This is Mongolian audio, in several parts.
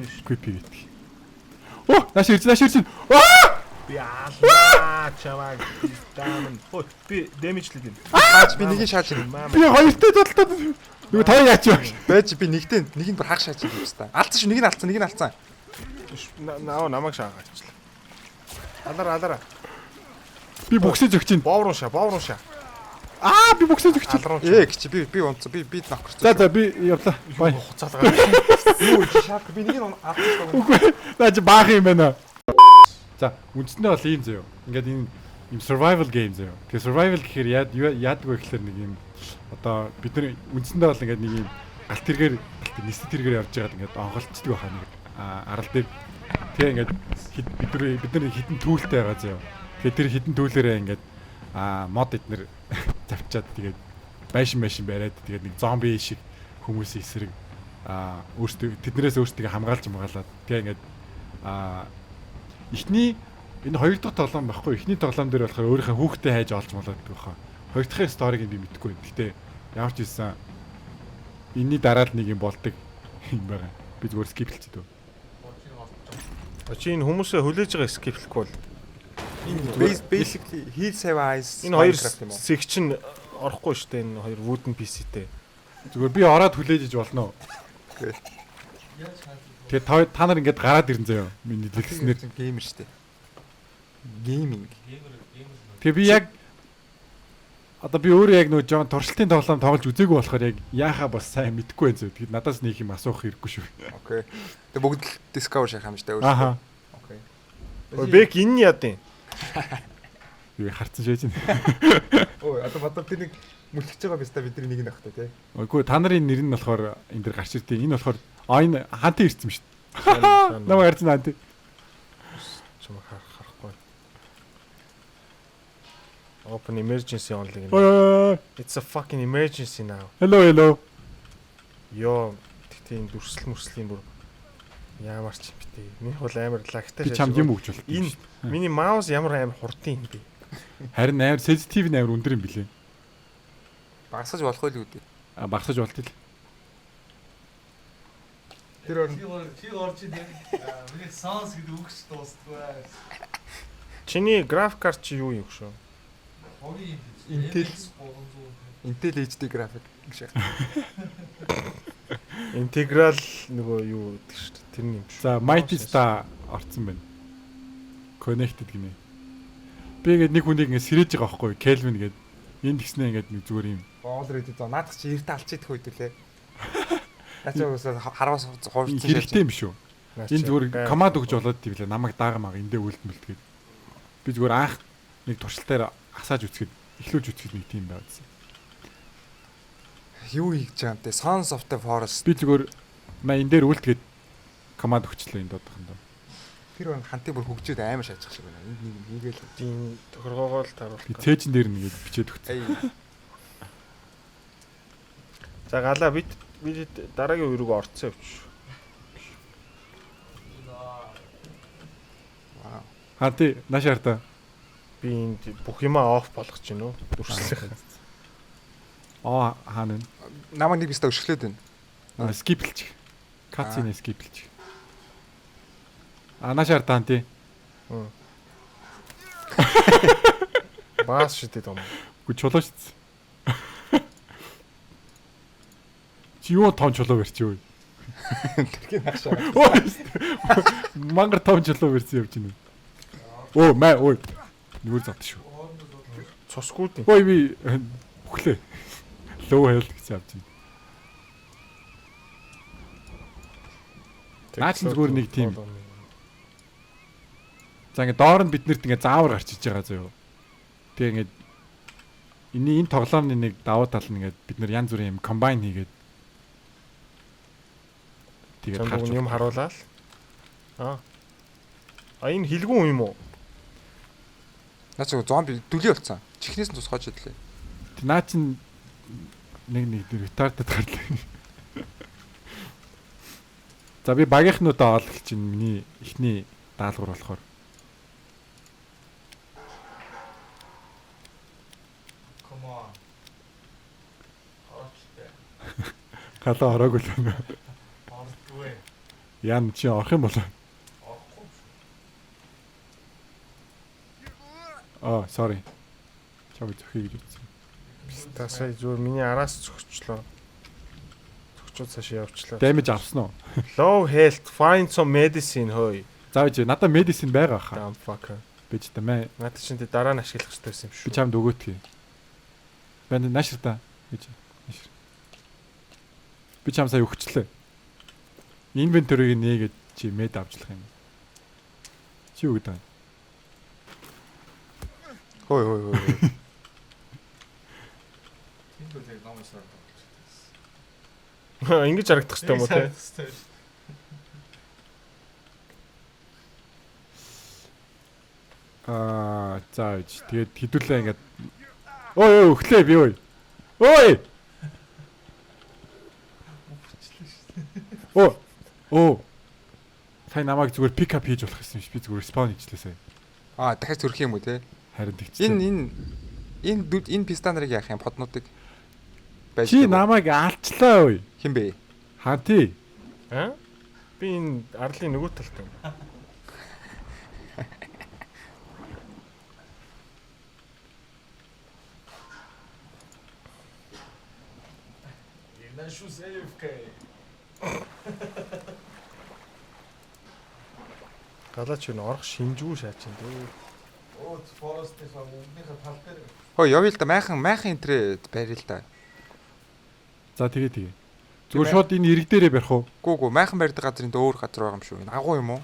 биш. Creepy гэдэг. Оо, нааш ирсэн. Аа! Би аалаа чамаа даамн. Хөө би дэмэжлээ. Хаач би нэгийг шааж ирнэ. Би хоёртой толтоод нөгөө тоо яач вэ? Байж би нэгийг бүр хаг шааж ирнэ юм байна. Алдсан шүү, нэг нь алдсан. Намайг шаагаачлаа. Алара. Би боксэж өгч чинь. Боовруу шаа. Аа, би боксэж өгч чинь. Алруу. Чи би онцоо би нокорч. За би явлаа. Бай. Хуцаалгаа. Юу шаак би нэгийг алдсан шүү. Үгүй. Наа чи баах юм байна. За, үндсэндээ бол ийм заяо. Ингээд энэ юм survival game заяо. Тэгээ survival гэхээр яадгүй гэхээр нэг юм одоо бид нар үндсэндээ бол ингээд нэг юм галт тэргээр нисэт тэргээр явж байгаад ингээд онголцдог байхаа нэг арал дээр. Тэгээ ингээд бид нар хитэн түүлтэй байгаа заяо. Тэгээ тэр хитэн түүлээрээ ингээд мод эднэр тавьчаад тэгээд байшин бариад тэгээд нэг зомби шиг хүмүүсийн эсрэг өөртөө тэднээс өөртөө хамгаалж хамгаалаад тэгээ ингээд эхний энэ хоёр дахь тоглоом байхгүй. Эхний тоглоом дээр болохоор өөрийнхөө хүүхдээ хайж олж молоод байгаа. Хоёр дахь сториг би мэдэхгүй. Гэхдээ ямар ч хэлсэн энэний дараа л нэг юм болдог юм байна. Би зүгээр скиплчихэд үү. Чи энэ хүмүүсээ хүлээж байгаа скиплэхгүй бол Basically heal save eyes. энэ хоёр секшн орохгүй шүү дээ. Энэ хоёр wooden PC-тэй. Зүгээр би ороод хүлээж иж болно уу? Тэгээд та нар ингээд гараад ирэн заяа. Миний дэлгэснээр геймер шүү дээ. Гейминг. Тэгээ би яг одоо би өөрөө яг нөгөө жоон туршилтын тоглоом тоглож үзээгүй болохоор яг яахаа бас сайн мэдэхгүй байх зөө. Тэгээд надаас нэг юм асуух хэрэггүй шүү. Окей. Тэгээ бүгд л discover шахах юм шүү дээ. Аха. Окей. Бэк энэ яадын. Би харцсан шээж байна. Ой, одоо тэр нэг мүлгэж байгаа биз та бидний нэг нь ахтай тий. Үгүй та нарын нэр нь болохоор энэ дэр гарч ирдээ. Энэ болохоор энэ хантын ирсэн юм шүү дээ. Намайг харсан хантын. Чамайг харахгүй. Open emergency only. It's a fucking emergency now. Hello. Йоо, тэгтээ энэ дүрслийн бүр ямар ч юм битээ. Миний хул амар лагтай шааж. Би чамд юм өгч болтой. Энэ миний маус ямар амар хурдын юм бэ? Харин амар sensitive амар өндөр юм билээ. Багсаж болох байл үү? Багсаж болтол. Тэр чи орж ирээ. Миний sounds гэдэг үг ч дуустгүй. Чиний график карт чи юу юм шүү? Intel HD график гэж. Интеграл нөгөө юу гэдэг шүү дээ. Тэр юм шүү. За Mighty Star орцсон байна. Connected гинэ. Би ингээд нэг хүнийг ингээд сэрэж байгаа байхгүй Kelvin гээд энд гиснээ ингээд нэг зүгээр юм. Already за наадах чи эртэ алчидах үед үлээ. Ачаа хараас хуурцсан хэрэгтэй юм шүү. Энд зүгээр команд өгж болоод тийвлээ намайг даагамаа эндээ үлдмэлтгээд. Би зүгээр анх нэг туршилтаар асааж үцгээд эхлүүлж үцгээд нэг тийм байгаадсан. Юу хийж байгаа юм те? Sons of the Forest. Би зүгээр энэ дээр үлдгээд команд өгчлөө энэ доодохондоо. Тэр он хантыг бүр хөгжөөд амар шаажчих шиг байна. Энд нэг хийгээл тийм тохиргоогоо л таруулах. Би цээжин дээр нэгээд бичээд өгсөн. За галаа бид дараагийн өрөөгөө орцсон явчих. Вау. Ханти нашаарта. Би энд бүх юмаа оф болгож гин үү? Дүрслэх. Хаана вэ? Намайг нэг бистэ өшгөлөөд байна. Скиплчих. Кацины скиплчих. Нашаарта ханти. Баас шидэд юм. Гү чулуу шидсэн. Чи юу том чулуу барьчих вэ? Тэрхий наашаа. Мангар том чулуу барьсан явж байна. Оо маа ой. Нүр зат шүү. Цусгууд юм. Ой би өглөө. Low health гэсэн авч байна. Наач зүгээр нэг тийм. За ингээд доор нь биднэрт ингээд заавар гарч иж байгаа зөө. Тэгээ ингээд энэ тоглоомны нэг давуу тал нь ингээд бид нар янз бүрийн юм комбайн хийгээд тэгээд харж юм харуулаад. Энэ хилгүүн юм уу? Наач зомби дүлий болцсон. Чихнээс нь тусгаж идлээ. Наа чин нэг retarded гарлаа. За би багийнхнуудаа олох чинь миний ихний даалгавар болохоор. Come on. Орчтой. Галаа ороогүй л байна. Ордгүй. Яан чи орох юм бол. Sorry. Чамд зөвхий гэж үзсэн. Та сая зүгээр миний араас зөгчлөө. Зөгчөөд цаашаа явчлаа. Damage авсан уу? Low health, find some medicine хөөе. Заавч надад medicine байгаа хаа. Damn fucker. Бич тэмээ. Надад чинь дараа нь ашиглах хэрэгтэй байсан юм Би шүү. чамд өгөөтгий. Банд наашир та. Бич. Наашир. Би чам сая өгчлээ. Inventory-г нээгээд чи med авчлах юм. Чи юу гэдэг вэ? Хөөе. энэ бол яг номер сар. Ингэж харагдах хэрэгтэй юм уу те? Заавч тэгээд хідүүлээ ингээд ой өглөө би ой. Ой. Оо. Сайн намайг зүгээр pick up хийж болох гэсэн юм шиг би зүгээр spawn хийчлээсэй. Дахиад төрөх юм уу те? Харин тэгчихсэн. Энэ пистанарыг яах юм поднуудыг байж. Чи намайг алчлаа ой. Хин бэ? Ханти. Би энэ арлын нөгөө талд юм. Нашу сейвка. Галаач юу орох шинжгүй шаач юм дөө. Оо форестийнхаа өмнөхөө тал дээр. Явъя л да майхан энтрээ барил л да. За тэгээ. Зүгээр шууд энэ ирэг дээрээ барих уу? Гүү майхан барьдаг газрын дээр өөр газар байгаа юм шүү. Энэ агуу юм уу?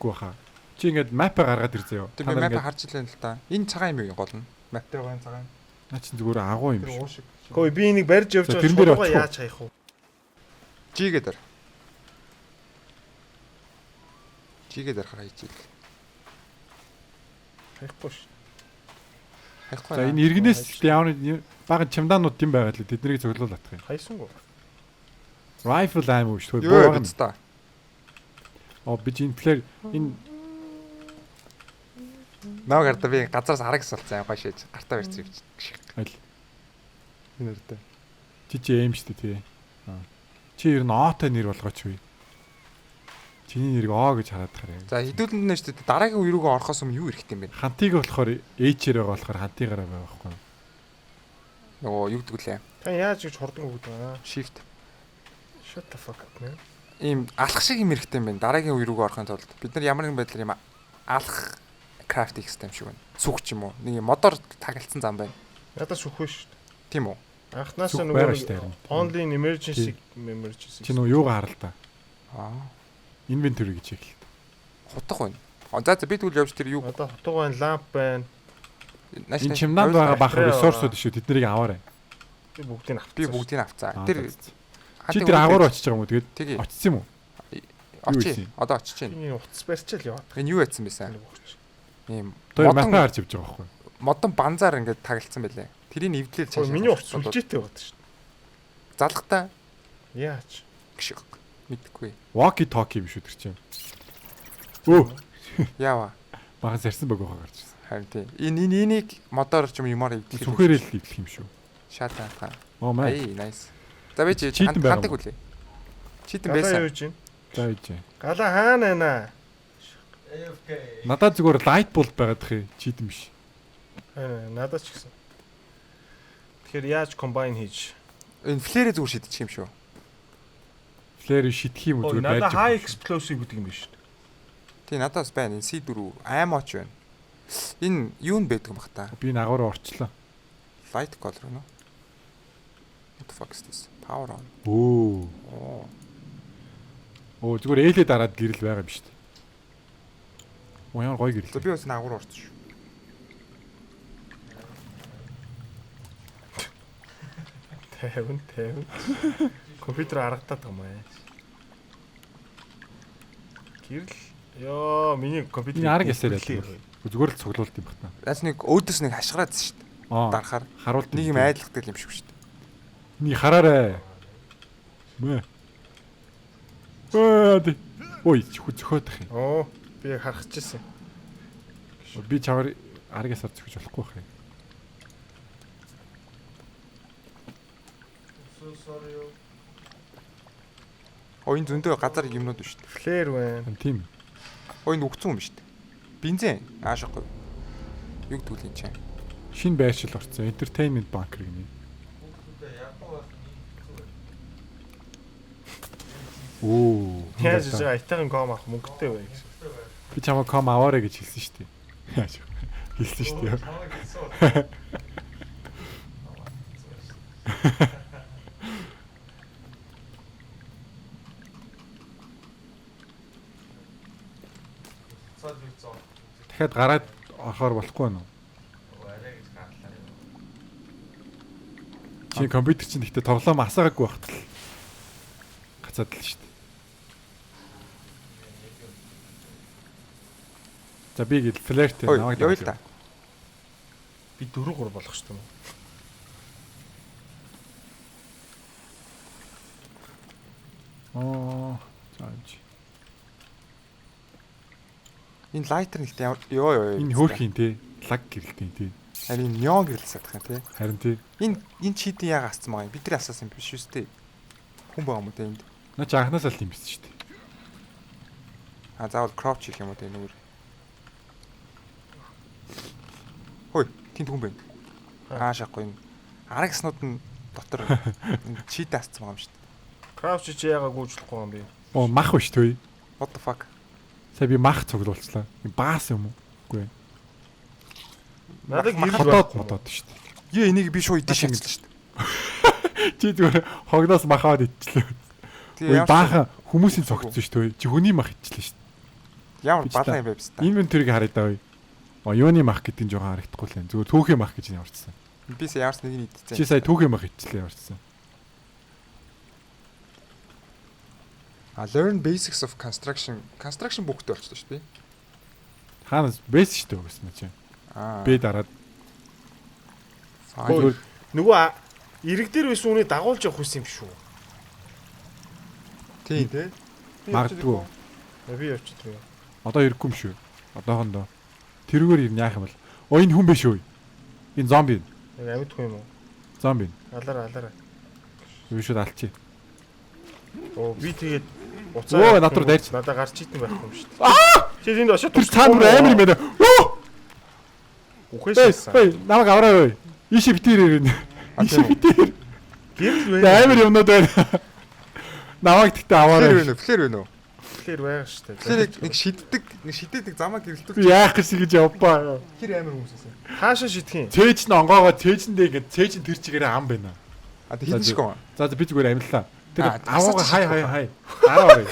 Гүү хаа. Чи ингээд мапаа гаргаад ирзээ юу? Тэр мапаа харж илээ л да. Энэ цагаан юм юу гол нь? Маптай байгаа энэ цагаан. Наа чи зүгээр агуу юм Тэр биш. уушиг. Хөөе би энийг барьж явж За, тэрэн дээр байгаа очих уу? яаж хаях вэ? Жигээд ар. Жигээд арахаа хийчихэл. Хаяхгүй ш. Хайхгүй. За энэ иргэнээс явна бага чамдаанууд тийм байгаа л тэднийг цоглуул атах юм. Хайсангүй. Rifle ammo шүү дээ. Юу Бууган. биз та. Би энэ плеер энэ Наагаар да би газараас араг салцсан гой шээж гартаа барьсан юм чи. аль Энэ өрдөө. чи эм шүү дээ тий. Чи ер нь Отой нэр болгооч вэ? Чиний нэрийг О гэж хараад хараа. За хідүүлэн нэ шүү дээ. Дараагийн үе рүүгээ орохоос өмнө юу хэрэгтэй юм бэ? Хантыг болохоор H-ээр байгаа болохоор хантыгаараа байгаа байхгүй. Нөгөө юу гэдэг лээ? Та яаж гэж хордон өгдөг аа? Shift. Shut the fuck up man. Ийм алах шиг юм хэрэгтэй юм байна. Дараагийн үе рүүгээ орохын тулд бид нар ямар нэгэн байдлаар юм алах крафт хийх систем шиг байна. Сүгч юм уу? Нэг юм модоор тагалцсан зам байна. Надад сүхвэ шүү дээ. Тийм үү? Анхнаасаа Сүх нөгөө байгаа шүү дээ, харин. only in emergency. Чи нөгөө юугаа харал та. Inventory гэж хэлээ. Хутга байна. За би тэгвэл явж тэр юу Одоо хотгоо байна, ламп байна. Энэ чимнанд байгаа бах ресурсууд шүү. Тэднийг аваарай. Би бүгдийг авчихсан. би бүгдийг авцаа. Тэр чи тэр агуур очиж байгаа юм уу? Тэгээд Тэгээ. очсон юм уу? очие. Одоо очиж байна. Би утас барьчаал яваад. Энэ юу яатсан бэ сан? Ийм Тэр мапаа харж явж байгаа байхгүй. модон банзаар ингээд тагалцсан байлээ. Тэрийг эвдлээл Хөөе миний утас сүлжээтэй байна шүү дээ. залгатай Яаж? гшиг мэдгүй. Walkie talkie юм шүү тэр чинь. Өө Яава. бага зарсан баг байгаа гарч ирсэн. Харин тийм. Энийг модоор ч юмар эвдлэх. Сүхээрээ л идэх юм шүү. Шатаа та. Оо маа. Ай nice. За би чи Читэн байгаа хандаг юм. үлээ. Читэн Галаа байсан. юу чинь? За ийж. Галаа хаана байна? AFK. Надад зүгээр light bulb байгаад хэ чийдэн биш. Надад ч гэсэн. Тэгэхээр яаж combine хийж? Энэ флэрээ зүгээр шидчих юм шүү. Flare шидэх юм уу зүгээр Надад байж. high explosive гэдэг юм биш үү? Тий надаас байна. Энэ C4 аймаач байна. Энэ юу н байдаг юм бах та? Би нагуур орчлоо. Light color нөө. What the fuck is this? Power on. Оо. Оо зүгээр ээлээ дараад гэрэл байгаа юм шүү дээ. Оо ямар гоё гэрэл. За би бас наагур орсон шүү. Тэвэн. Компьютер харагдаад байгаа юм аа. Гэрэл. Йоо, миний компьютер. Энэ арга ясаар ялах. Зүгээр л цуглуулт юм байна. Бас нэг өөдөөс нэг хашгираадсэн шүү дээ. Дарахаар Харуулт нэг юм айдлагдаг юм шиг шүү дээ. Ни хараарэ. Мэ. Ой, зөхөөдөх юм. Оо, би яг харах чижсэн. Би чавар аргасаар зөхөж болохгүй байх юм. So sorry. Энэ зөндөө газар юмнууд биш үү? Флэр байна. Тийм. Энэ үгцэн юм биш үү? Бензин аашгүй. Юу гэдэг вэ энэ чинь? Шинэ байршил орсон. Entertainment Bunker гэнэ. Оо. Яаж ч айтайхан ком авах мөнгөтэй бай гэж. Би чамаа ком аваарэ гэж хэлсэн шүү дээ. Яаж хэлсэн шүү дээ. Чамайг хэлсэн. Цаад юу зоо. Дахиад гараад орохоор болохгүй байна уу? Арай гэж гарлаа. Чи компьютер чинь гэхдээ тоглоом асаагаагүй байхад л гацаад л шүү дээ. За би гэл флэрт Ой, явъя л да. Би 4 3 болох шүү дээ. Оо. Зааж. Энэ лайтер нэгтэй ёо. Энэ хөөрхийн те. Лаг гэрэлтийн те. Харин неон гэрэлсэх юм тий. Харин те. Энэ чидийн яга асцсан байгаа юм. Бид нар асаасан юм биш үү сте. Хүн байгаа юм уу те энд? Наа чи анхнаасаа л юм биш шүү дээ. А заавал crouch хийх юм уу те нүгэр. Хой, тэнд хүн байна. Аашаахгүй энэ. Арагснууд нь дотор чид асцсан байгаа юм шүү дээ. Crouch чи яагаад гүйжлэхгүй юм бэ? Оо мах биш төө. What the fuck? Сая би мах цуглуулчлаа. Баас юм уу? Үгүй. Надад Модод шүү дээ. Энийг би шууд идэж шатсан шүү дээ. Чи зүгээр хогноос махаад идчихлээ. Ой баахан хүмүүсийн цогцсон шүү дээ. Чи хүний мах идчихлээ шүү дээ. Ямар балан юм бэ биз та. Инвентарийг харъя даа. Оо юуны мах гэдэг нь жоохон харагдахгүй л байна. Зүгээр түүхийн мах гэж ямарчсан. Би сая ямарч нэг нь идчихсэн. Чи сая түүхийн мах идчихлээ ямарчсан. Learn basics of construction. Construction бүхтэй болчихлоо шүү дээ. Хаанаас бэс шүү дээ өгсөн чи. Би дараад Зүгээр нөгөө эрэг дээр байсан үний дагуулж явах хүс юм шүү. Тийм тий. магадгүй. Би явчихдаг. Одоо ирэхгүй юм шүү. Одоохондоо. Тэрүүгээр ирнэ яах юм бол. Оо энэ хүн биш үү? Энэ зомби. Яг амьдгүй юм уу? Зомби. Алаараа. Би шууд алчи. Оо би тэгээд Оо над руу дайрч. Надаа гарч идэх байхгүй юм шүү дээ. Чи энд очиж Тэр цаана бүр амар юм байна. Үхээшсэн. Ой, намайг авраа ой. Ийшээ битээр ирнэ. Ийшээ битээр. Гэрэл Амар юмнууд байна. Намайг тэгтээ аваарай. Флэр вэ нөө? Флэр байгаа шүү дээ. Флэр нэг шиддэг замаа гэрэлтүүл. Би яах гэж гэж явбаа. Хэр амар хүмүүсээс. Хаашаа шидэх юм? Цээж нь онгоогоо цээжэндээ ингээд цээж нь тэр чигээрээ ам байна. А тэг хин шгүй. За би зүгээр амиллаа. Тэр асаач аваагаа хай. Дараа орё.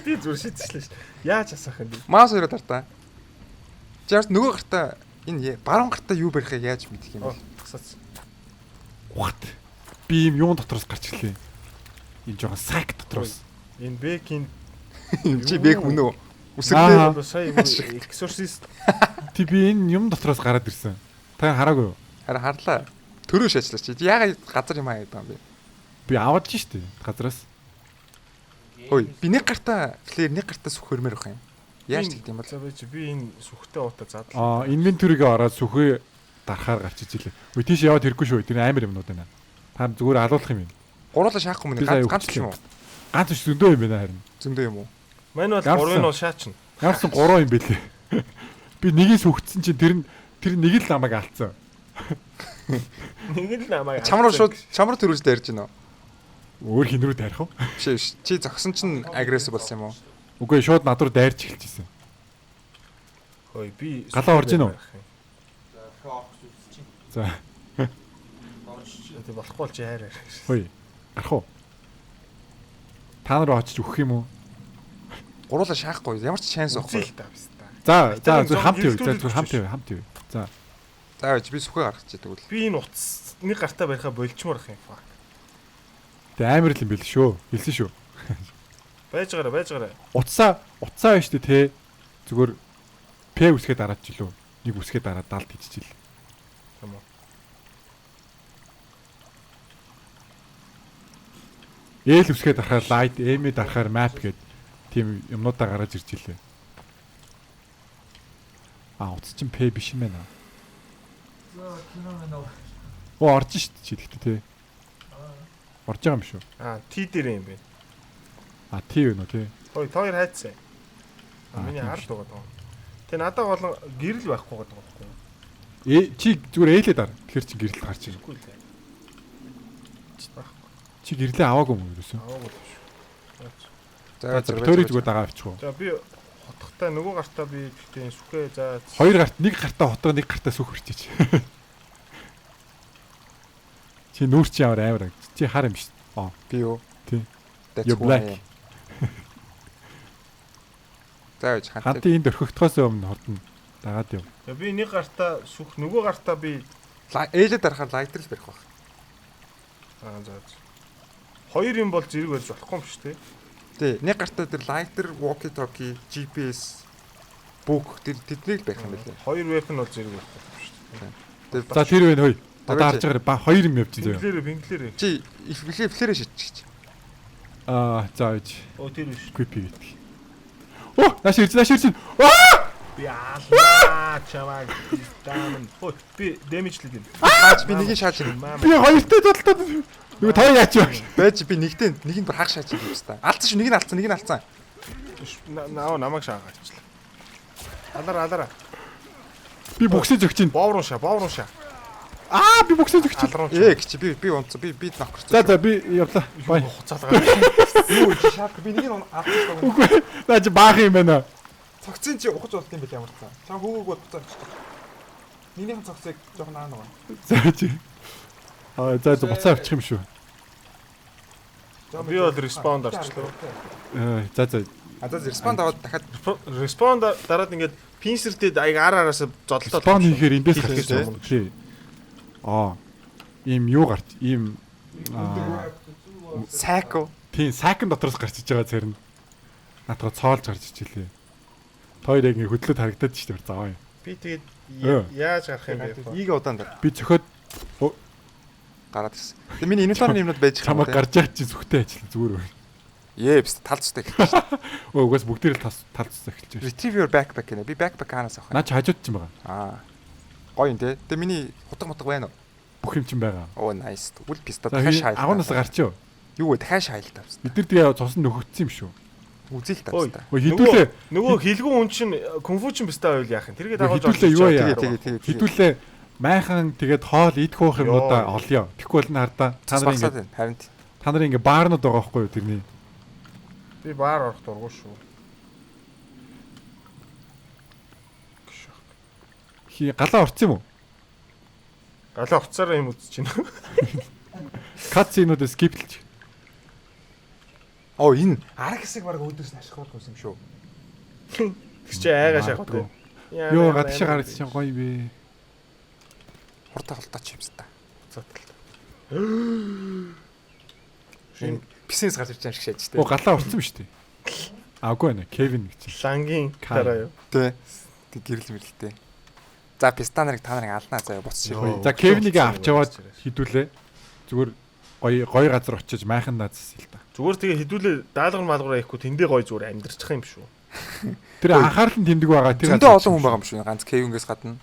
Би зүр шидчихлээ шүү дээ. Яаж асаах юм бэ? Маас өрөө тартаа. Жаас нөгөө гартаа энэ баруун гартаа юу барихыг яаж мэдэх юм бэ? Асаац. What? Би юм юун дотроос гарч ирлээ. Энэ жоохон сайк дотроос. Энэ бэкийн Чи бэк мөн үү? Үсэглээ. Сая exorcist. Ти би энэ юм дотроос гараад ирсэн. Та хараагүй юу? Хараа харлаа. Төрөө шаачлаа чи. Яагаад газар юм аа гэдэг юм бэ? Би аваад л штэ газраас. Ой, би нэг гартаа флэр нэг гартаа сүхөрмөр байх юм. Яаж тэгдэм бол? За би энэ сүхтэй уута задлаа. Инвентарийг ороод сүхээ дарахаар гарч ижлээ. Үгүй тийш яваад хэрэггүй шүү. Тэр амар юмнууд байна. Та зүгээр алуулах юм байна. Гуруула шаахгүй мөн ганц ч юм уу? Ганц ч зөндөө юм байна харин. Зөндөө юм уу? Мань бол 3-ын бол шаачна. Ямарсан 3 юм бэлээ. Би нэгийг сүхтсэн чинь тэр нэг л намайг алдсан. Нэг л намайг Чамруу төрүүлж дайрж гинөө. Өөр хин рүү дайрах уу? Биш. Чи зогсон чинь агрессив болсон юм уу? Үгүй шууд над руу дайрч эхэлчихсэн. Хөөе би Галаа орж ийн үү? За. Тэг болохгүй л чи хайраа. Хөөе. Гарах уу? Та нар очиж өгөх юм уу? Гуруула шаахгүй. Ямар ч шанс واخгүй. За зөв хамт юу? За зөв хамт юу? За. За би сүхээ гаргачих тэгвэл. Би энэ утас нэг гартаа барихаа болчмоор ах юм. Тэ амар л юм бэл шүү. Хэлсэн шүү. Байж гараа. Утсаа байна шүү дээ те. Зүгээр П үсгээ дараад ч илүү. Нэг үсгээ дараад даалт хийчихэл. Тийм үү. Ээл үсгээ дарахаар лайт, эми дарахаар map гэд тийм юмнуудаа гараад ирж илээ. Утас чинь П биш юм байна. За кино мэнэ. Оо орж шít чи гэхдээ те. Орж байгаа юм шүү. Т дээр юм бэ. А тий юу тий. Хоёр хайцсан. Аа, Миний тийм ард шүү. байгаа даа. Тэ надад болон гэрэл байхгүй байгаа байхгүй юу? Чи зүгээр ээлээ дар. Тэгэхээр чи гэрэлд гарч ирэх. Үгүй лээ. Байхгүй. Чи гэрлээ аваагүй юм юу ерөөсөө? Аваагүй шүү. За Виктори зүгээр дагаа авчихгүй. За би хотхтой нөгөө гартаа би гэхдээ сүхээ за Хоёр гарт нэг гартаа хотгоо нэг гартаа сүх хүрчээч. Чи нүүр чи амар. Чи хар юм биш. Би юу? Тий. That's You're who I black. am. Зааж хантай. Хантын энд орхигдохоос өмнө хотно. Дагаад яв. за би нэг гартаа сүх нөгөө гартаа би Ээлээ дарахаар лайтер л барих баг. за. Хоёр юм бол зэрэг барьж болохгүй юм шүү дээ. Тий, нэг гартаа тэр лайтер, walkie talkie, GPS бүх тэднийг л барих юм байлээ. Хоёр weapon бол зэрэг барих юм шүү дээ. За тэр вэ хөөе. Одоо харж байгаа хоёр юм явчих заяа. Пинглэрээ. Чи флэрэ шидчих. За ээж. Оо тэр биш. Creepy гэдэг. Оо, нааш ирж. Би аалаа чамаа даамн. Хөө би damage л гин. Хаач би нэгийг шааж ирнэ. Би хоёртой толтоо. Нөгөө тоо яач вэ? Байж би нэгийг бүр хаг шааж ирнэ юм байна. Алдсан шүү, нэг нь алдсан. Намайг шаагаачлаа. Алара. Би боксэж өгч чинь. Боовруу шаа. Би боксэж өгч чинь. Алруу. Гэж би унцсан. Би нокорч. За би явлаа. Бай. Хуцаалгаа. Юу чи шаак би нэгийг алдсан шүү. Үгүй. Наа чи баах юм байна. Цогцын чи ухаж болт юм бэл ямар цаа. Чам хөөгөөг бодцоо. Минийхэн цогцыг жоохон аа нөгөө. За чи. За буцаа авчих юм шүү. Би бол respawn дарчлаа. За. За респонд аваад дахиад Respawn дараад ингээд пинсертэй араас зодолтоод Spawn хийхээр эндээс гарч Хийх ирсэн юм. Тий. Ийм юу гарч ийм сайко. тийм сайкон дотроос гарч иж байгаа зэрэг. Наатаа цоолж гарч ичилээ. Хоёр яг ингэ хөдлөд харагдаад шүү дээ заваа юм. би тэгээд яаж гарах юм бэ? Ийг удаан дээр Би цохиод гараад ирсэн. Тэгээ миний инвентарны юмнууд байж чамаа гарч яах чи зүгтээ ажиллаа зүгээр үү. Yes, талцтай эхэлж байна. Угаас бүгдээр л талцсан эхэлж байна. Retrieve your backpack гэнэ. Би backpack хаанаас авах вэ? Наа чи хажууд ч юм байгаа. Гоё юм те. Тэгээ миний хутга байна уу? Бүх юм чинь байгаа. Оо nice. Тэгвэл пистол За дахиад шайл. агуунаас гарчив. Юу вэ? Дахиад шайл тавьсан. Бид нар тэгээ цусан нөхөцсөн юм шүү. Үзэл тавьсан. Өө хідүүлээ. Нөгөө хилгүүн хүн чинь кунфу чинь бистаа байл яах юм. Тэргээд агуулж Хідүүлээ юу яа. Тэгээ. Хідүүлээ майхан тэгээд хоол идэх уух юмудаа олё. Тэгэхгүй бол нардаа та нарын ингэ харин та нарын ингэ баарнууд байгаа байхгүй юу тэрний. би баар орох дургуй шүү. Галаа орсон юм уу? Галаа уцаараа юм үзэж байна. Катсинууд скиплж. оо энэ арга хэсэг баг өөдөөс нь ашиглах байсан юм шүү. Тэг чи айгаа шахахгүй. Йоо гадшаа гарч чинь гоё би. Хурдан холдооч юмс та. Шин Бизнес гарч ирж байгаа шиг шааж тээ. Оо галаа орсон юм шүү дээ. Үгүй ээ Кевин гэж чинь. лангийн дараа юу. Тэ. Тэг гэрэл мэрэлтэй. За пистанарыг та нарыг алнаа заяа буцчих. За Кевинийг авч яваад хідүүлээ. Зүгээр гоё газар очиж майхан наазс л та. Зүгээр тэгээ хідүүлээ даалгар маалгаараа ихгүй тэндээ гой зүгээр амьдрчих юм шүү. Тэр анхаарал нь тэмдэг байгаа тэр Зөндөө олон хүн байгаа юм шүү. Ганц Кевингээс гадна.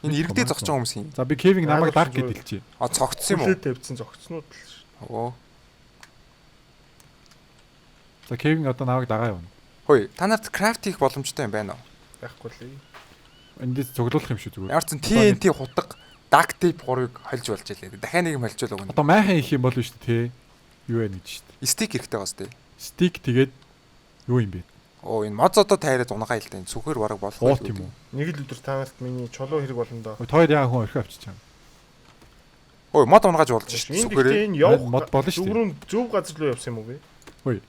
Энэ иргэдээ зогсож байгаа хүмүүс юм. За би Кевинг намайг даг гэж хэлчихье. Цогцсон юм уу? Хүлээ тавьсан зогцснууд л шүү. Оо. За Кевин одоо намайг дагаа явна. Хөөе, та нарт крафт хийх боломжтой юм байна уу? Байхгүй л. Эндээс цуглуулах юм шүү зүгээр. Ямар ч TNT хутга duct tape гурыг хольж болж илээ. Дахиад нэг юм хольж л өгнө. Одоо майхан их юм бол шүү дээ. Юу вэ гэж шүү дээ. Стик хэрэгтэй байгаас тээ. Стик тэгээд юу юм бэ? Оо энэ моц одоо тайраад унагаа л дээ. Сүхэр бараг болох Уут юм уу? Нэг л өдөр та нарт миний чулуу хэрэг болно доо. Тойр яа хүн орхи авчиж чам. Ой мод унгааж болж шүү. Сүхэрээ. Энэ явах мод болно шүү дээ. Зүгрүүн зөв газар руу явсан юм уу бэ?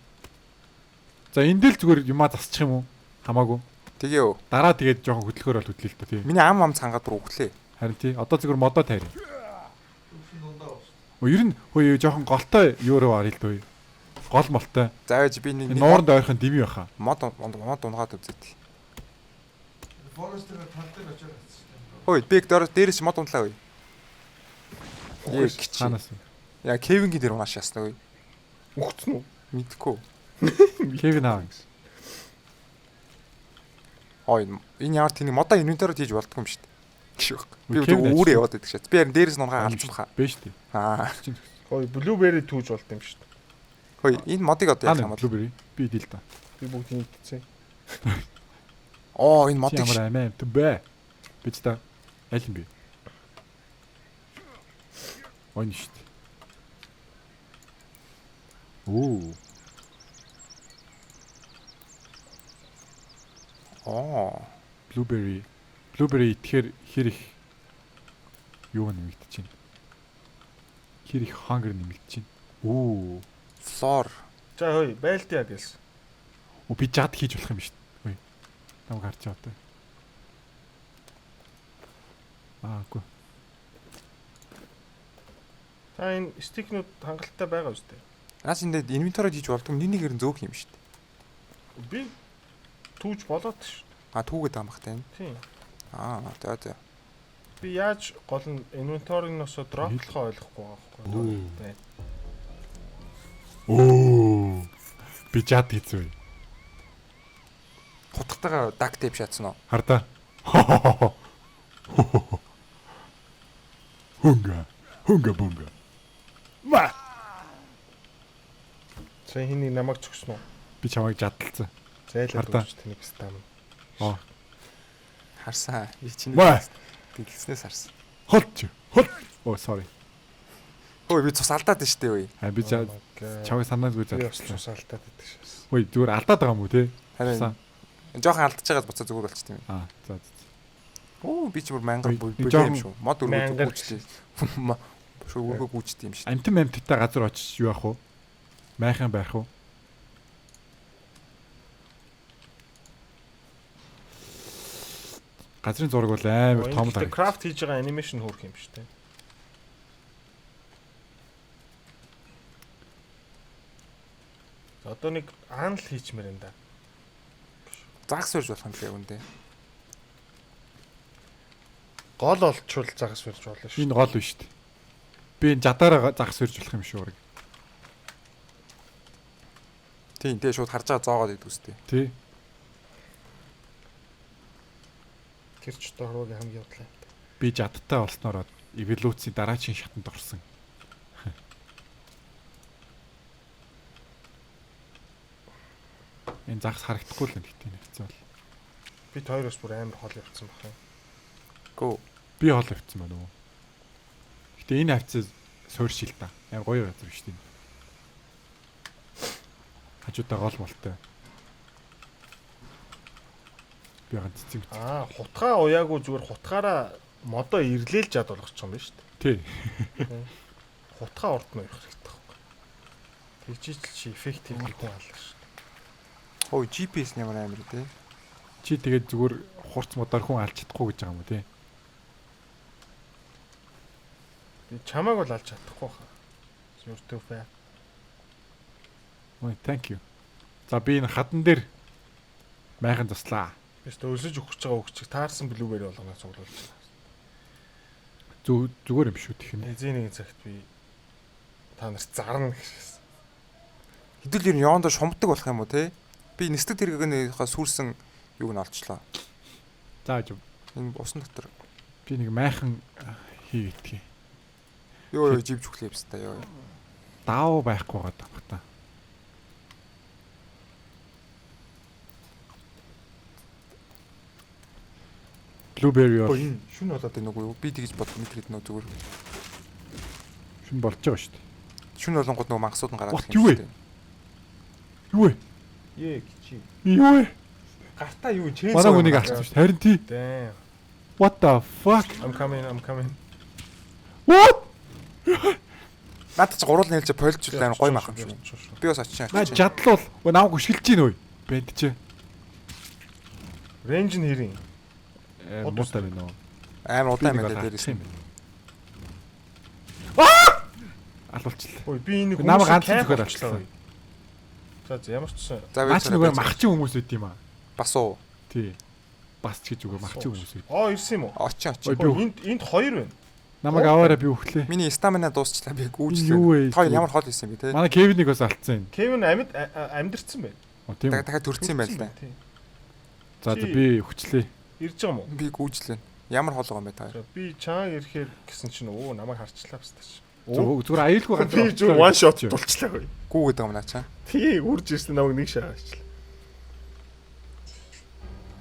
За энэ дээл зүгээр юмаа засчих юм уу? Хамаагүй. Тэгээ юу. Дараа тэгээд жоохон хөдөлгөөр бол хөдлөе л та тий. Миний ам цангаад бүр өглөө. Харин тий. Одоо зүгээр модоо тайр. Ер нь хөөе жоохон голтой юуруу арил дөө. Гол молтой. Зааж би нэг Нууранд ойрхон диви баха. мод унгаад үзээд. Forest-ээр тал дээр очоод атсан. Ой бэг дээрээс мод унтлаа ой. Ханаас. Яа Кевингийн дээр унааш ясна ой. Үхсэн үү? Мэдгүй. Кевин аа. Ой энэ ямар тэнийг модоо инвентарид хийж болдгоо юм шүү дээ. Гişх. Би Кевин өөрөө яваад байдаг шээ. Би харин дээрээс нь унгаа алж баха. Бэ шүү дээ. Аа. Хой блюбери түүж болд юм шүү дээ. Хөөе, энэ модыг одоо яах юм бол? Blueberry. Би дийл та. Би бүгдийг нэгтцээ. Оо, энэ модыг Ямар амин бэ? Би ч та аль юм бэ? Ойн шүү дээ. Оо. оо. Blueberry. Blueberry итгэхэр хэр их юу нэмэгдэж байна? Хэр их hunger нэмэгдэж байна? Оо. Floor. За хөөе, байлдаа гэлс. Оо би жад хийж болох юм биш үү? Хөөе. Намайг харж байгаа одоо. Аагүй. За энэ стикнүүд хангалттай байгаа үстэй. Наас энэ инвентарид хийж болдог нэг нэр зөөх юм шүү дээ. Би түүж болоод ш. А түүгээд байгаа юм бахтай энэ. Тийм. За. Би яаж гол нь инвентариносо дроплохоо ойлгохгүй байгаа байхгүй. Оо. Би жад хийцүү. Хутгатайгаа duct tape шатсан уу? Хардаа. Хунга бунга. Ма. Сая хэнийг намайг зөксөн үү? Би чамайг жадалцсан. Зайлаад Хардаа. өгч тэнийг стам. Оо. Харсан. Би чинь Ма. дэлгэснээс харсан. Хол. Оо sorry. Хөөе, би цус алдаад штэ үе. Би чамайг санаасгүй жадалцсан. Сусаалтаад байдаг шээс. Ой зүгээр алдаад байгаа юм уу те? Харин жоохон алдчихж байгаад буцаа зүгээр болчих тийм. За. Оо, би ч бүр мангар Ой, бүлээ юм жоохон шүү. Мод өргөж мангар гүйчтэй. Шүүгөө гүйчтэй юм шүү. Амтэн та газар очиж юу яах вэ? Майхан байх уу? Газрын зураг бол амар том л. Крафт хийж байгаа анимашн хөөрх юм шүү дээ. Одоо нэг аанал хийчмээр энэ да. Загас өрж болох юм шиг үндэ. Гол олчвол загас барьж болно шүү. Энэ гол биш шүү дээ. Би энэ жадаараа загас өрж болох юм шүү ураг. Тийм, тэгээ шууд харж байгаа зоогоод идэв үстэй. Тий. Тэр ч дөрвөгийн хамгийн удлаа. Би жадтай болсноор эволюцийн дараагийн шатанд орсон. Энэ загас харагдахгүй л нэг тийм хэвцээ бол. Бид хоёроос бүр амар хол явцсан баг юм. Гөө. Би хол авчихсан байна уу? Гэтэ энэ хавцаа суурьшил та. Амар гоё газар биш тийм. Хажуудаа гол молтой. Би ганц цэцэг. Хутгаа уяагүй зүгээр хутгаараа модоо ирлээл жад болгочих юм байна шүү Тий. дээ. Хутгаа урд нь явах хэрэгтэй байхгүй. Тэгжиж чи эффектив хүн алга шүү. Ой, GPS ямар амар тий. Чи тэгээд зүгээр хурц модоор хүн алж чадахгүй гэж байгаа юм уу тий? Би чамааг бол алж чадахгүй хаа. Зүртөө фэ. Ой, thank you. За би энэ хадан дээр майхан туслаа. Бис өлсөж өгч байгаа өгч таарсан блүүбери болгоно цуглуулж байна. Зүгээр юм шүү тэх нь. Эзэн нэг цагт би та нарт зарна гэжсэн. Хэдүүл ер нь явандаа шумбдаг болох юм уу те? Би нэстэг тэрэгнийхээ сүрсэн юуг нь олчлоо. За жив. Энэ усан дотор. Би нэг майхан хийгээдгий. Йоо живж өглөө юмстай ёо. Даав байхгүй байгаа юм та. Blueberry Ой, энэ шүн болоод байна уу? Би тэгж бодох мэт нөө зүгээр. шүн болж байгаа шүү дээ. Шүн болонгод нөгөө мангасууд нь гараад What, юу вэ? Юу вэ? Ээ чи. Юу вэ? Гартаа юу чэнс. Манай хүнийг алцсан шүү дээ. Харин тий. Damn. What the fuck? I'm coming. What? Надад ч гурвал нээлж полжуулаа гоё мах юм шүү. Би бас очиж Наа жадлуул. Өө намайг хөшгөлж гин үү? Бэнд чи. Range нь хэрийн. Муутай байна уу? амар удаан байна дээрээс. Алуулчлаа. Ой би энэ Намайг ганцхан зөвхөн алчлаа. За ямар ч гэсэн. За Наач нөгөө махчин хүмүүс үт юм аа. бас уу. Тий. Бас ч гэж үгүй махчин хүмүүс үт. Ирсэн юм уу? Очи. Энд хоёр байна. Намайг аваараа би өглөө. Миний стамина дуусчлаа би Юу гүйжлээ. вэ? Той ямар хол хийсэн бэ те? Манай Кевинийг бас алдсан юм. Кевин амьдэрсэн байна. Тийм. Дахиад төрсөн юм байна л да. За би өчлөө. Ирж байгаа юм уу? Би гүйжлээ. Ямар хол байгаа юм бэ та? Би чааг ирэхээр гэсэн чинь намайг харчлаа баста чи. Зүгээр аюулгүй Би зүгээр one shot дулчлаа хөөе. Гүү гэдэг юм наачаа. Тий үрж ирсэн намайг нэг шаагачлаа.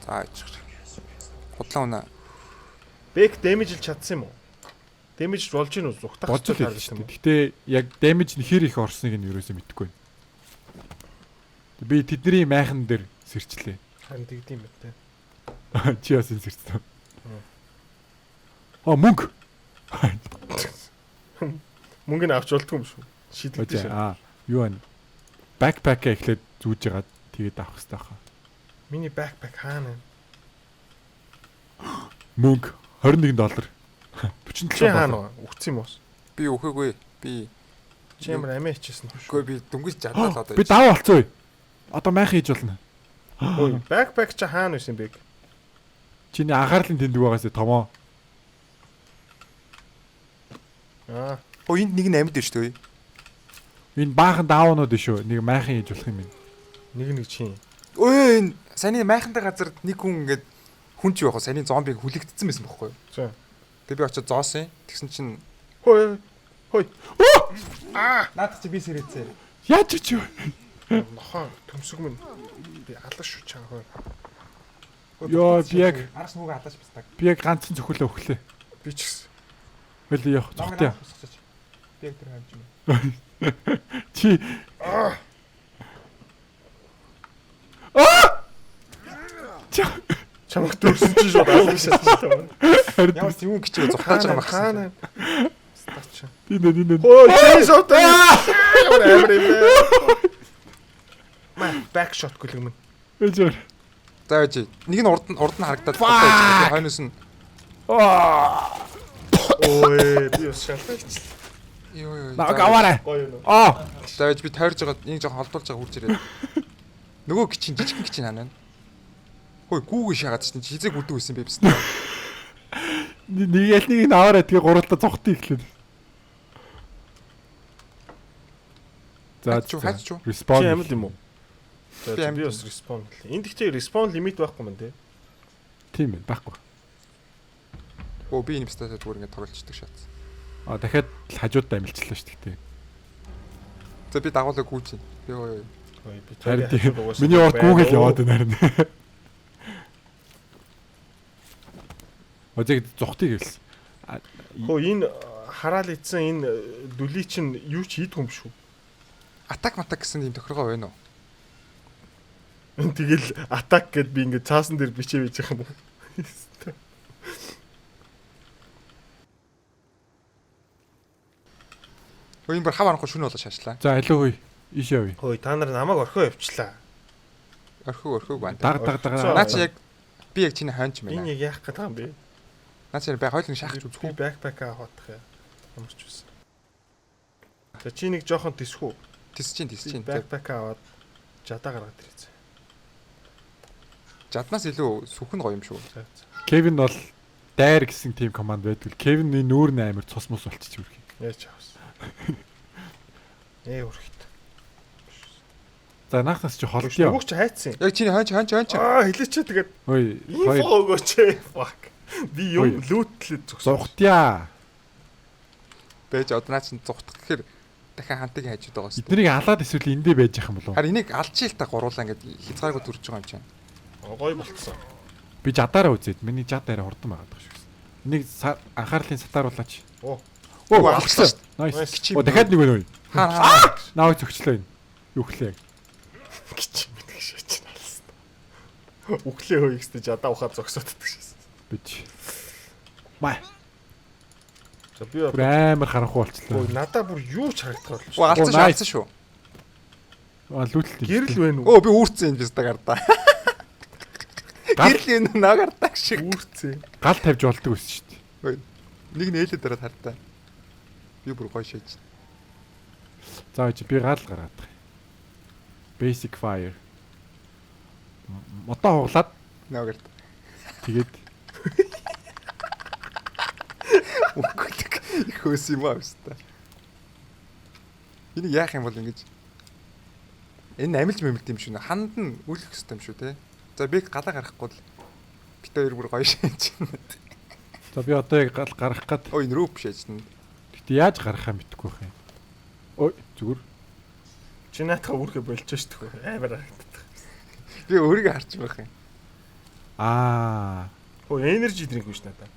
За ичж. Худлаа унаа. Back damage л чадсан юм уу? Damage болж гин үү? Зүхтах болж л харагдсан шүү юм уу? дээ. Гэтэ яг damage нь хэр их орсныг нь юусоо мэдэхгүй байна. Би тэдний майхан дээр сэрчлээ. Харин тэгдэм байх те. Чи бас энэ сэрчсэн. Мөнгө. Мөнгөний авч болдгүй юм шүү. Шийдэгдэж Аа, шээ. юу вэ? Backpack эхлээд зүүж ягаад тэгээд авах хэрэгтэй хаа. Миний backpack хаана вэ? Мөнгө $21. 47 Чи хаана вэ? Үгцсэн юм уу? Би өхөөгүй. Би Чи ямар амиа хичээсэн юм шүү. үгүй би дүнгийн жадаад одоо. Би даваа болцсон уу? Одоо майхан хийж болно. Ой, backpack чи хаана вэ бэ? Чиний анхаарлын тэндэг байгаас томоо. Аа, Энд нэг нь амьд биш үү? Энэ баахан даавнууд шүү. Нэг майхан хийж болох юм байна. нэг чи. Ой энэ саний майхантай газар нэг хүн ингээд хүн ч явах саний зомбиг хүлэгдсэн байсан байхгүй юу? За. Тэгээ би очиод зоосон. Тэгсэн чинь Хой. наадах чи би сэрээцээ. Яаж ч юу. Нохоо төмсөг минь. Би алаш шүү чаа хой. Йоо, би яг Арс нүгэ алааш бистаг. ганцхан зөвхөлөө өглөө. Би ч гэсэн. Хөлөө явах зүгтээ. Би яг тэр хамж юм. Чи Чамх төрсөн чи шууд алаш шатчихсан. Ямар ч юм гिचээ зогтааж байгаа юм хаана. байна. Стач. энэ. Хой, чи шууд. Ямар амир юм бэ? Маа, back shot гүлэг минь. Ээжээр. За яж. Нэг нь урд нь харагдаад байна. Хойноос нь Ой, би бас шалтгаалчихлаа. ёо. Наг аваарай. Гоё юм. За яж би тойрж байгаа нэг жоохон холдуулж байгаа үрж ирээд. Нөгөө гिचин жижигхэн гिचин ханаа. Хөөе гүүгээ шагаад чинь хизээ гүдэг байсан бэ бис. Нэг ялныг нь аваарай. Тэгээ гуралдаа зогтё ихлээд. За хаач юу? Чи Respawn. амьд юм уу? За Би амьд би бас respawn гэлээ. Энд ихтэй respawn limit байхгүй мэн те. Тийм ээ, байхгүй. Би энэ бистаа зүгээр ингээд тоглолцдог шат. Дахиад хажуудаа амилчлаа шүү дээ. За би дагуулаа гүйж. Ёо. Ой, би Харин тийм. Миний урд Google яваад байна харин. Одыг зогтыг хэлсэн. Хөө энэ хараал ийдсэн энэ дүлий чинь юу ч хийдгүй юм шүү. Атак матак гэсэн юм тохиргоо байна уу? Тэгэл attack гэд би ингээд цаасан дээр бичээ байж байгаа юм уу? Энэ бар хав арахгүй шүн болоо шаашлаа. За илүү хүй. Ийш явъя. Хөөе, та нар намайг орхио явчлаа. Орхиг байна. Даг. Наа чи яг би яг чиний хойнч байна. Энэ яг яах гэдэг юм бэ? Наа чи бай хойлын шахаж Би үзэхгүй. backpack авах юм. Ямар ч байсан. За чи нэг жоохон тисхүү. Тис чинь. Backpack аваад жадаа гаргаад ирээ. Жаднаас илүү сүхэн гоё юм шүү. За. Кевин бол дайр гэсэн тим команд байдаг. Кевин энэ нүүр амир цус мус болчих үрхий. Яаж авсан. Өрхөт. За наахнаас чи холдё. Өгч хайцсан. Яг чиний хойнч. Хэлээч тэгээд Ой, инфо өгөөч. Fuck. Би юм лүүтлээд зогсоо. зугтъя. Бэж одоо наа чин зугтах гэхээр дахин хантыг хайжууд байгаа шүү. Эднийг алаад эсвэл эндээ байж ах юм болов. Харин энийг алчил та гуруулаа ингээд хязгааргүй төрж байгаа юм чинь. Гоё болцсон. Би жадаараа үзээд миний жад арай хурдан байгаад байгаа шүү. Энийг анхаарлын сатааруулаач. Оо. Алцсан. Nice. Дахиад нэг байна уу? Хаа. Нааг зөгчлөө энэ. Юу хлээ. Гिच мэдэх шээч налсан. Үхлээ хөө ихтэй жадаа ухаад зогсоод идэх шээс. Бич. Маа. За би Амар харанхуй болчихлоо. Ой, надаа бүр юу ч харагдах болчих. Алцсан nice. шаардсан шүү. Лүүтэлт. Гэрэл байна уу? Би үүрцэн энэ бистаг ардаа. Гэрэл энэ наагаардаг шиг. Үүрцээ. Гал тавьж болдог байсан шүү дээ. Нэг нь ээлээ дараад хартаа. Би бүр гоё шээж. За би гал гаргаад байгаа. Basic fire. Мотоо хуглаад Наагаард. тэгээд Үгүй их хөөс юм аа өстө. Энийг яах юм бол ингэж энэ амилж мэмэлт юм шүү. Ханд нь үлэх хэрэгтэй юм шүү те. За би галаа гарахгүй л бит хоёр бүр гоё шээж. за би одоо яг гал гарах гээд Ой энэ рүүп шээж. Гэтэ яаж гарахаа мэдэхгүй байх юм. Ой зүгээр. Чи наатаа үүрхэ болж шүү дээ. Амар харагддаг. Би өөрийгөө харж байх юм. Хөө энержи дринк биш надаа.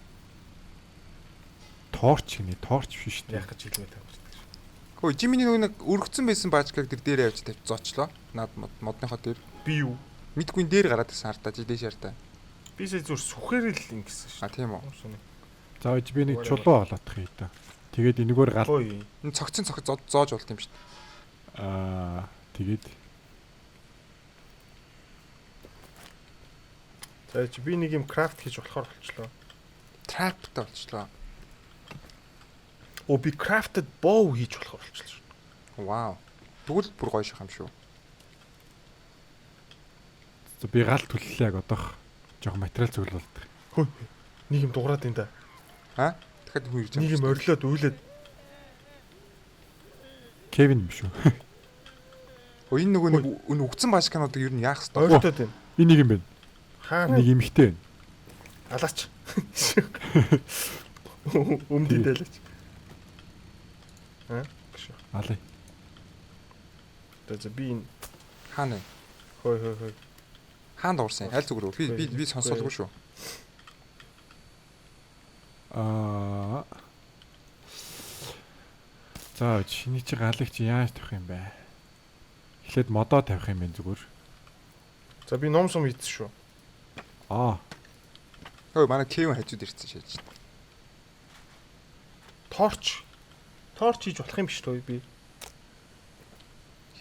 Торч гинэ, торч биш шүү дээ. Яг гэж хэлмээ тавьчихдаг. Хөө Жиминий нөгөө нэг өргөцсөн байсан баажкаг тэр дээр явж тавьж зоочлоо. Наад модныхоо дээр. Би юу? Мэдгүй энэ дээр гараад байсан хартаа жилээс шартаа. Би сая зүр сүхээр л ингэсэн шүү. Тийм үү. За ээж би нэг чулуу олоодох юм да. Тэгээд энэгээр гал Хөөе. Энэ цогцсон зоож болт юм шүү дээ. Тэгээд За чи би нэг юм крафт хийж болохоор болчлоо. Траптай болчлоо. Оо би crafted bow хийж болохоор болчихлоо шүү. Вау. Тэгвэл бүр гоё шах юм шүү. би гал төллөө яг одоох жоохон материал зөвлөл болдог. Хөө. Нэг юм дуурайд энэ да. Дахиад хүн ирж Нэг юм орилоод үйлээд. Кевин юм шүү. Энэ нөгөө нэг үгцэн баашкануудыг ер нь яах вэ? Ойртоод байна. Энэ нэг юм байна. Хаана? Нэг эмхтэй байна. Алаач. Өмдөдөлж. Гшөө. Алай. За би энэ Хаана? хой. Хаанд уурсан? Аль зүгээр үү? Би сонсоолгүй шүү. За чиний чи галыг чи яаж тавих юм бэ? Эхлээд модоо тавих юм байна зүгээр. За би ном сум хийсэн шүү. Хөөе манай Кевин хажууд ирсэн шээж. Торч хийж болох юм биш үү би?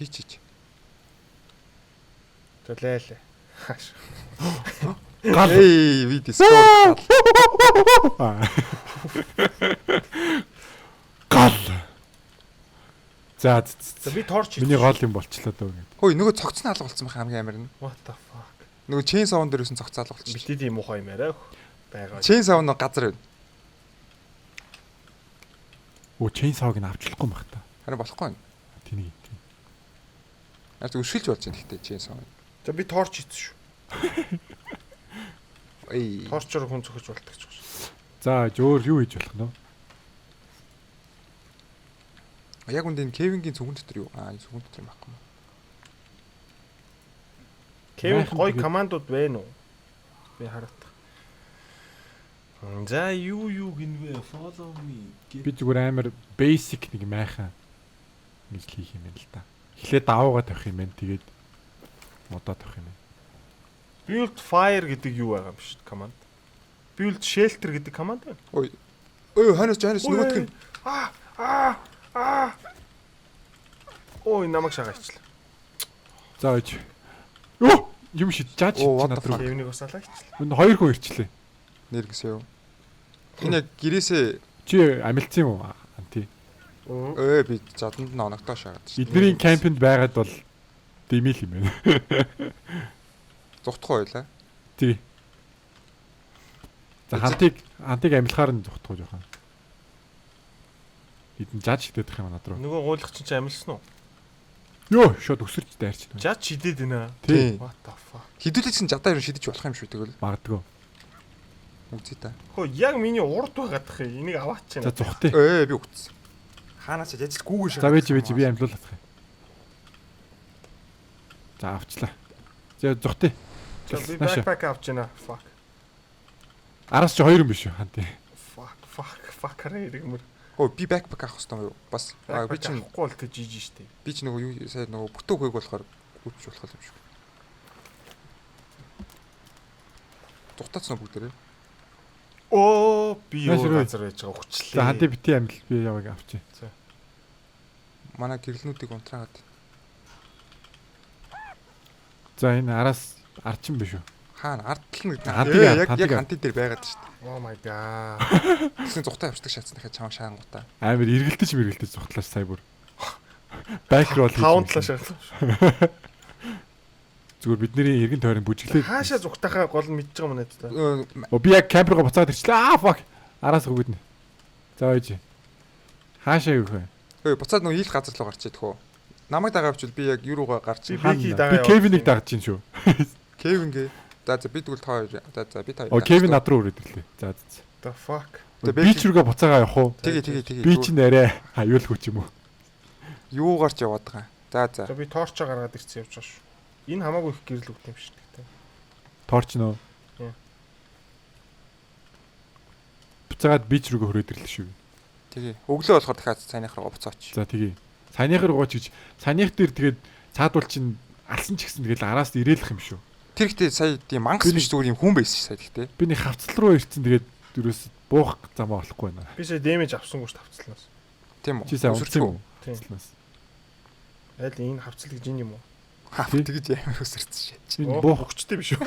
Хийчих. За лайлаа. Гал. Эй, ви Discord. Гал. За би торч миний гол юм болчлоо дөө гэдэг. Хөөе нөгөө цогцсон алга болсон байх хамгийн амар нь. What the fuck. Нөгөө chain sound дээрсэн цогцсон алга болчихсон. Битээ тийм муухай юм яриа байгаа. Chain sound газар байна. Chain saw-г нь авчлахгүй байх та. Харин болохгүй байна. Тэнийг. Ард өшөлж болж байна гэхдээ chain sound. За би торч хийсэн шүү. Эй. Торчоор хүн зөхөж болдог ч гэж. За өөр юу хийж болох нь вэ? Яг үндэ энэ Кевингийн цүгэн дотор юу? Энэ цүгэн дотор юм байхгүй. Кевин гой командууд байна уу? Би хараад. За юу гинвэ follow me. Би зүгээр амар basic нэг майхан нэг хийх юм байна л да. Эхлээд даваагаа тавих юм байна. Тэгээд модоо тавих юм байна. Build fire гэдэг юу байгаа юм биш команд. Build shelter гэдэг команд байна. Ой ханаас нөгөөх нь. Ой намайг шагаачлаа. За ээж. Юу? Юм шид жаач what над the руу. fuck? Кевинийг бас алаачлаа. Энэ хоёр хүн ирчлээ. Нэр гэсэн юу? Энэ яг гэрээсээ Чи амилцсан юм уу? Анти. би заданд нь оногдоо шаагаад шүү. Эдний кампэнд байгаад бол дэмэл юм байна. Зүгтхгүй байлаа. Тий. За хантыг амилахаар нь зүгтгүй жоохон. Эдэн жаж шидээх юм над руу. Нөгөө гуйлах чинь амилсан уу? Йоо, шууд өсөрч дайрч байна. Жад шидэд байна. Тий. What the fuck. Хідүүлсэн жадаа ер нь шидэж болох юм шүү тэгвэл. Магадгүй. Үгүй та. Хөө яг миний урд байгаад тах юм. Энийг аваач За чинь. зүгтээ. Би үгтсэн. Хаанаас ч ажил гүүгэн За би амлуулах юм. За авчлаа. За зүгтээ. За би backpack авч байна. Fuck. Араас чи хоёр юм биш үү ханти. Fuck хэрэг мөр. Би backpack авах хэрэгтэй юу? Бас би чинь авахгүй л тэ жиж штэ. би ч нөгөө юу сайн нөгөө бүтэн хөөг болохоор гүвч болох юм шүү. Дутаацсан бүгдээрээ. Би юу газар байж байгаа хүчлээ. За ханти бити амил би яваг авчи. За. Манай гэрлнүүдийг унтраагаад. За энэ араас арчин биш үү? Хаана ардлна гэдэг. Хантыг Яг хантын дээр байгаад шүү дээ. Oh my god. Тэгсэн зүгтаа явчихдаг шатсан дахиад чамаа шаангуудаа. Амар эргэлдэж зүгтлаач сая бүр. Бэкрол хийж. Таунтлаа шаглаа. Зүгээр бидний эргэн тойрон бүжиглээ. Хаашаа зүгтахаа гол нь мэдж байгаа юм надад. Би яг камергаа буцаад ирчлээ. Fuck. Араас өгөөднө. За ээж. Хаашаа юу вэ? Буцаад нөгөө ийл газар руу гарч идэх үү? Намайг дагаавчвал би яг юу руугаа гарч Би дагаа. Би Кевинийг дагж чинь шүү. Кевин гээ. За би тэгвэл та хоёр. За би та хоёр. Кевин над руу өрөөд ирлээ. За. The fuck. Би ч рүүгээ буцаага явах уу? Тэгээ. Би ч нэрээ аюулгүй ч юм уу. Юугаар ч яваад байгаа. За. За би торчоо гаргаад ирсэн явж байгаа шүү. Энэ хамаагүй их гэрэл үгт юм шиг гэдэг. Торч нөө. Яа. Буцаагаад би ч рүүгээ хөрөөд ирлээ шүү. Тэгээ. Өглөө болохоор дахиад цайных руу буцаач. За тэгээ. Саяных руу гоч гэж саяных дээр тэгээд цаадуул чинь алсан ч гэсэн тэгэл араас ирээлэх юм шүү. Тэр ихтэй сая тийм мангас биш зүгээр юм хүн байсан шүү сая гэхдээ. Би нэг хавцал руу ирсэн тэгээд дөрөөс буух замаа болохгүй байна. Би сая дэмэж авсангүй ш тавцлаас. Тийм үү? Чи сайн унтсан юм уу? Тийм. Тавцлаас. Айл энэ хавцал гэж юм уу? Хав тэгж амар өсөрсөн шээ. Би Буух буух. өгчтэй биш үү?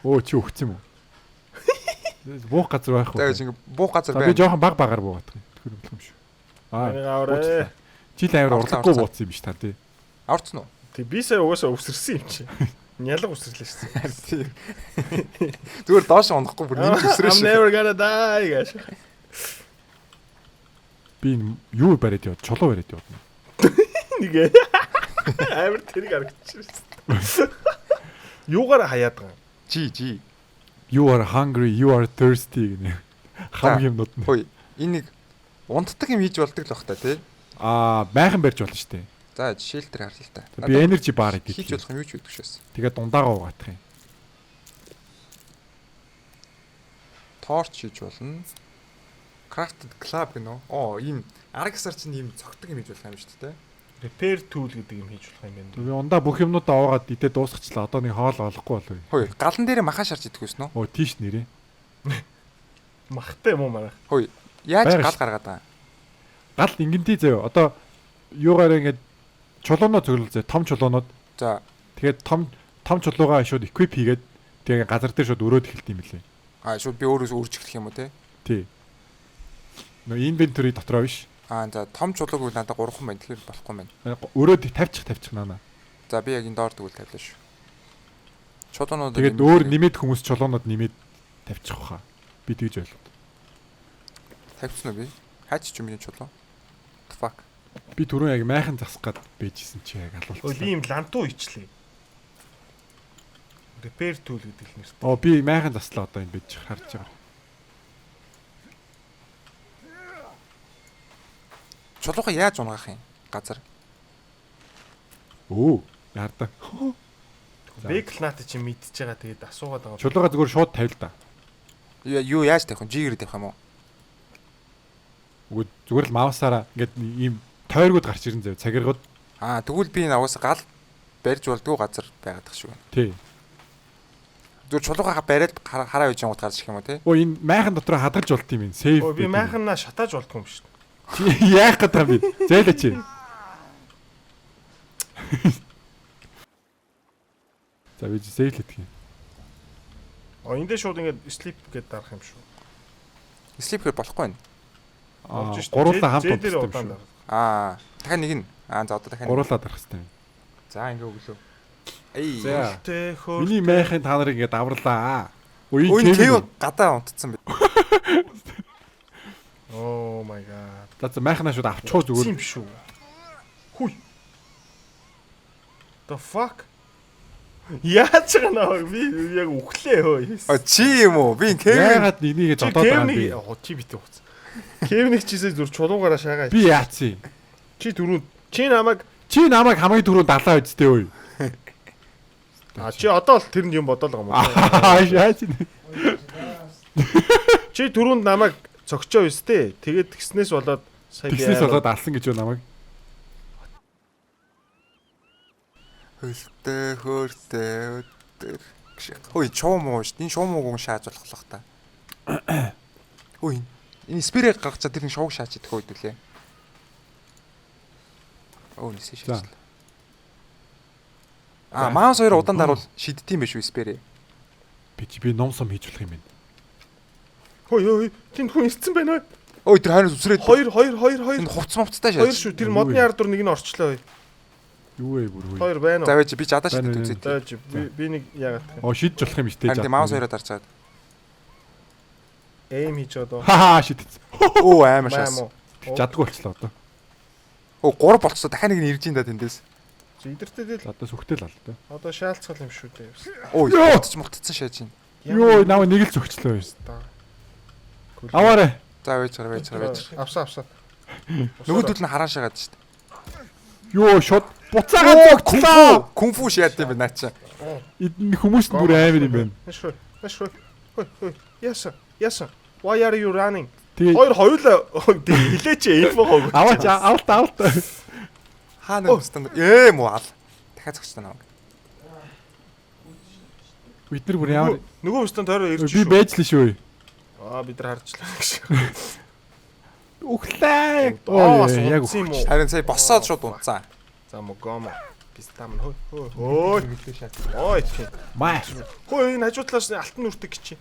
Өө чи өгсөн юм уу? Буух газар байх уу? За ингэ буух газар За би байна. жоохон баг буугаад байгаа. Тэгэхээр болох юм шүү. Энийг аваарэ. Чи л амар Авцлаа, урлаггүй авцлаа. бууцсан юм биш та тий. Аварцсан уу? Тэг би сая угаасаа өвсөрсөн юм чи. Нялга өвсөрлөө шүү. Тийм. Зүгээр доош унахгүй бүр нэмж өсрөө I'm шүү. never gonna die гэж. Би юу бариад яваад чулуу бариад яваад. Нэгэ. Амар тэрийг харагдчихсан. Юугаар хаяад байгаа. Жи. You are hungry, you are thirsty гэнэ. Хам юмнууд нь. Хөөе. Энэ нэг унтдаг юм хийж болдог л бах та тий. Майхан барьж болно шүү дээ. За жишээлтэр харлаа л та. Би energy bar идэх. хийж болох юм юу ч үүдэх шээс. Тэгээд дундаагаа угаах юм. Торч хийж болно. Crafted club гэнэ үү? Оо, ийм аргасар чинь ийм цогтөг юм хийж болох юм шүү дээ. Repair tool гэдэг юм хийж болох юм байна. Би ундаа бүх юмнуудаа уугаад идээ дуусгачлаа. Одоо нэг хоол олохгүй болов. Хөөе, галан дээр махан шарж идэх үснэ үү? Оо тийш нэрээ. Махтай юм уу марах? Хөөе. Яаж Байгааш. гал гаргаад байгаа? Гал ингэнтэй заяа. Одоо юугаар ингэж чулууноо зөвлөл заяа. Том чулуунууд. За, Тэгээд том чулуугаа шууд equip хийгээд тэгээ газар дээр шууд өрөөд эхэлт юм лээ. шууд би өөрөөс үрж эхлэх юм уу те? Тий. Нөө inventory дотроо биш. За том чулууг надад 3 хүн байна. Тэгэхээр болохгүй байна. Өрөөд тавьчих наана. За би яг энэ доор тэгвэл тавилаа шүү. Чулуунууд Тэгээд өөр нэмээд хүмүүс чулуунууд нэмээд тавьчих واخа. Би тэгж ойлголоо. тавьчихсан уу би? Хаач ч юм энэ чулуу. The fuck. Би түрүүн яг майхан засах гад байжсэн чи яг Өө алуулчихлаа. би юм лантуу ичлээ. Repair tool гэдэг нэртэй. Оо би майхан заслаа одоо энэ байж харж байгаа. Чулууга яаж унгаах юм? Газар. Өө яарда. Бэклнат чи мэдчихэж байгаа тэгээд асуугаад байгаа. Чулууга зүгээр шууд тавил да. Юу яаж тавих вэ? Жигэр тавих юм уу? Үгүй зүгээр л маусаараа ингээд ийм тойргууд гарч ирэн зав цагиргууд. Тэгвэл би энэ аваас гал барьж болдгоо газар байгаад тах шүү. Тий. Зүгээр чулуугаа бариад хараа үйж яваад гарч ирэх юм уу те? Оо энэ майхан дотроо хадгалж болт юм ин. Сейв. Өө би майханаа шатааж болдгүй юм шүү. Чи яах гэдэг би. Зээлээ чи. За би сейв л идэх юм. Эндээ шууд ингээд sleep гэдэг дарах юм шүү. Слипер болохгүй байна. Гурлаа хамт дээр унтсан юм удаан шүү. дарах. Дахиад нэг нь. За одоо дахиад. Гурлаа дарах хэрэгтэй. За ингээ өглөө. Эй. За. Тэ хөө. Миний майхын та нарыг ингээд авралаа. Ой Кевин гадаа унтцсан бэ. Oh my god. За майхнаа шууд авчихоо зүгээр. Тийм шүү. Хүй. The fuck? Яаж гэнэ би яг үхлээ хөө. Чи юм уу? Би Кевин. Яагаад нэгнийг зодоод байгаа юм бэ? Чи битээ хуц. Кевинийг чисээ зүр чулуугаараа шаагаа. Би яац юм? Чи түрүүнд чи намайг хамгийн түрүүнд далаа үсттэй өө. чи одоо л тэрэнд юм бодоол байгаа юм Аа яач юм? Чи түрүүнд намайг цогчоо өстэй. Тэгээд тэгснээс болоод сая Тэгснээс болоод алсан гэж байна намайг. Хөөртэй өдөр. Ой чуу муу ш. Энэ шуу мууг шааж болох та. Ой энэ спирэг гаргачаа тэр нэг шууг шааж идэх үед үлээ. Нисээ шааж. Маус хоёр удаан даруул шиддэм биш үү спирэ. Би ном сум хийж болох юм байна. Хөөе тэнд хүн ирцэн байна уу? Ой тэр хайраас үсрээд. Хоёр. Энэ хувц мовцтай шааж. Хоёр шүү. Тэр модны ардур нэг нь орчлоо. Юу вэ бүр хөөе. Хоёр байна уу? За байж би ч адаа шиддэг үзээ. За би нэг яагаад гэх юм. Оо шидж болох юм штэ. Тэр маус хоёроо дарчаад. Эм хийж одоо. Хаа шидсэн. Оо амар шаас. Чадгүй болчлоо одоо. 3 болцсоо дахиад нэг нь ирж ин да тэндээс. Идэртэй дээ л. Одоо сүхтэл ал та. Одоо шаалцгал юм шүү дээ. Ой мултцсан шааж ин. Йоо нав нэг л зөвчлөө юм. Та. Аваарэ. За байж байгаа. Авсан. Нөгөөдөл нь харааш байгаа шүү дээ. Йоо шот буцаагаад зогтлоо. Кунфу шиад юм байна наа чи. Энэ хүмүүс бүр амар юм байна. Нэшрэ. Хой. Yes. Why are you running? Тэгээ Хоёр хоёулаа хилээч инфогоо. аваач авалт. Хаа нэг стандарт. Муу ал. Дахиад зогссон аа. Бид нар бүр ямар Нөгөө устан тойроо ирж би байж л шүү. бид нар харчлаа гэж. Өглөө. Бас Яг унтсан юм уу? Харин сая боссоод шууд унтсан. За могомо. Пистам хой. Ой. Маа. Хой энэ хажуудлаас алтан нүртэй гिच.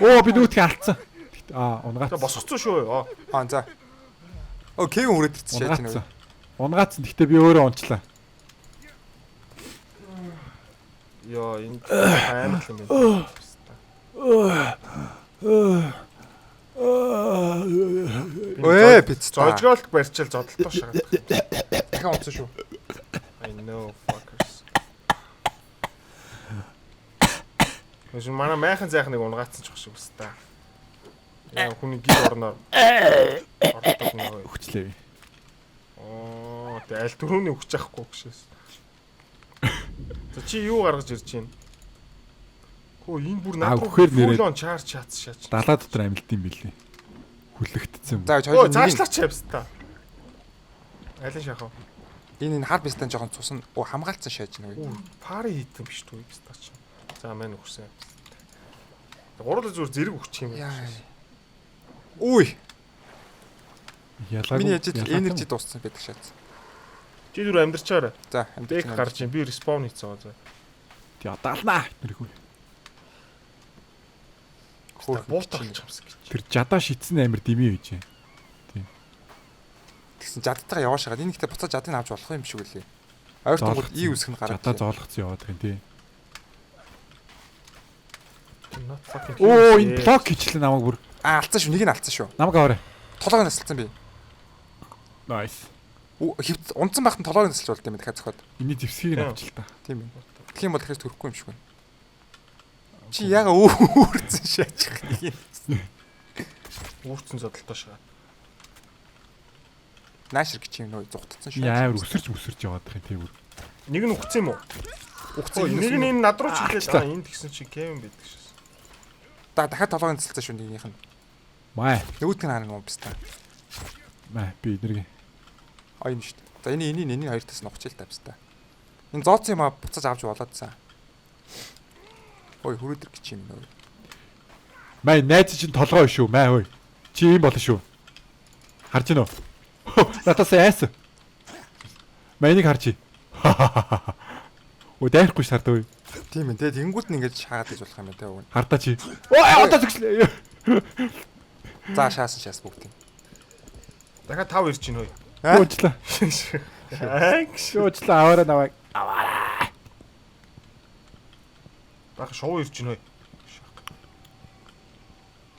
Оо би нүдхий алдсан. Унгац. За босгоцсон шүү. За. Кевин хүрээд ирсэн шааж нэг. Унгаацсан. Гэхдээ би өөрөө унчлаа. Йоо энэ амар юм байна. Пиц. Зожголт барьчаал зодолтоо шагаад. Дахин унтсан шүү. I know fuckers.Эж манай майхан зайхныг унгаацсан ч шиг өстэй. Яа хүний гид орноор ордог нөө. Хүчлээ. Тэ аль төрөний өгч яахгүй гэшээс. За чи юу гаргаж ирж байна? Хөө энэ бүр надад фулон чарж шаац. Далаа дотор амилт юм билээ. Хүлэгдсэн. За хоёул цаашлаач явста. Алин шахав. Энэ хар бистан жоохон цусан. Хамгаалцсан шааж нэг. Пари хийсэн биш үү бистаа чи. За мань өгсөн. Гурал зүгээр зэрэг өгчих юм байна. Үй. Ялаагүй. Миний ажил энержи дууссан байдаг шаац. Чи зүр амьдарчаарай. За Бэк гарч ийн би респаун хийцээ заа. Тий даалнаа. Тэрхүү. Буутах юмсан гэж. Тэр жадаа шитсэн амир дими байж. Тэгсэн жадтайгаа явааш хагаад энэ ихтэй буцаа жадыг авч болох юм шиг үлээ. Ойртон гол ий үсгэн гараад. Жадаа зоолгоцсон яваад байгаа юм тий. Оо энэ блок хийчлээ намайг бүр. Алдсан шүү. Нэг нь алдсан шүү. Намайг аваарай. Толгойг насалсан би. Nice. Хөвт унтсан байхад толгойг насалж болд юм дахиад зөхөд. Эний зевсгийг нь авч л та. Тийм ээ. Тэгэх юм бол дахиад төрөхгүй юм шиг байна. Чи яга өөрцөн шаачих нэг юм. Өөрцөн зодолтоо шагаад. Наашир гэж юм нөө зугтцсан шүү. Яавар өсөрч яваад байгаа юм тий бүр. Нэг нь өгцөн юм уу? Өгцөн. Нэг нь энэ над руу чиглээд энэ тэгсэн чи Кевин байдаг шээс. Дахиад толгойг насалсан шүү нэгнийх нь. Маа. Нөгөөдг нь харна юм бистаа. Маа би эднэрэг. Айн шүү дээ. За энийг хоёр тас ногч л та бистаа. Энэ зооц юм а буцаж авч болоодсан. Ой хүрээдэр гэж юм нөө. Маа найз чинь толгой шүү. Маа хөөе. Чи юм болно шүү. Харж гинөө. Натаас яасан. Маа энийг харж. Оо дайрахгүй шаардаа. Тийм ээ. Тэгээд тэнгуут нь ингэж шаагаад иж болох юм байна те өгнө. Хардаа чи. Оо одоо зөкслээ. За шаас бүгд. Дахиад 5 ирж гин хөөе. Уучлаа. Уучлаа аваарай наваа. Бага шоу ирж гин хөөе.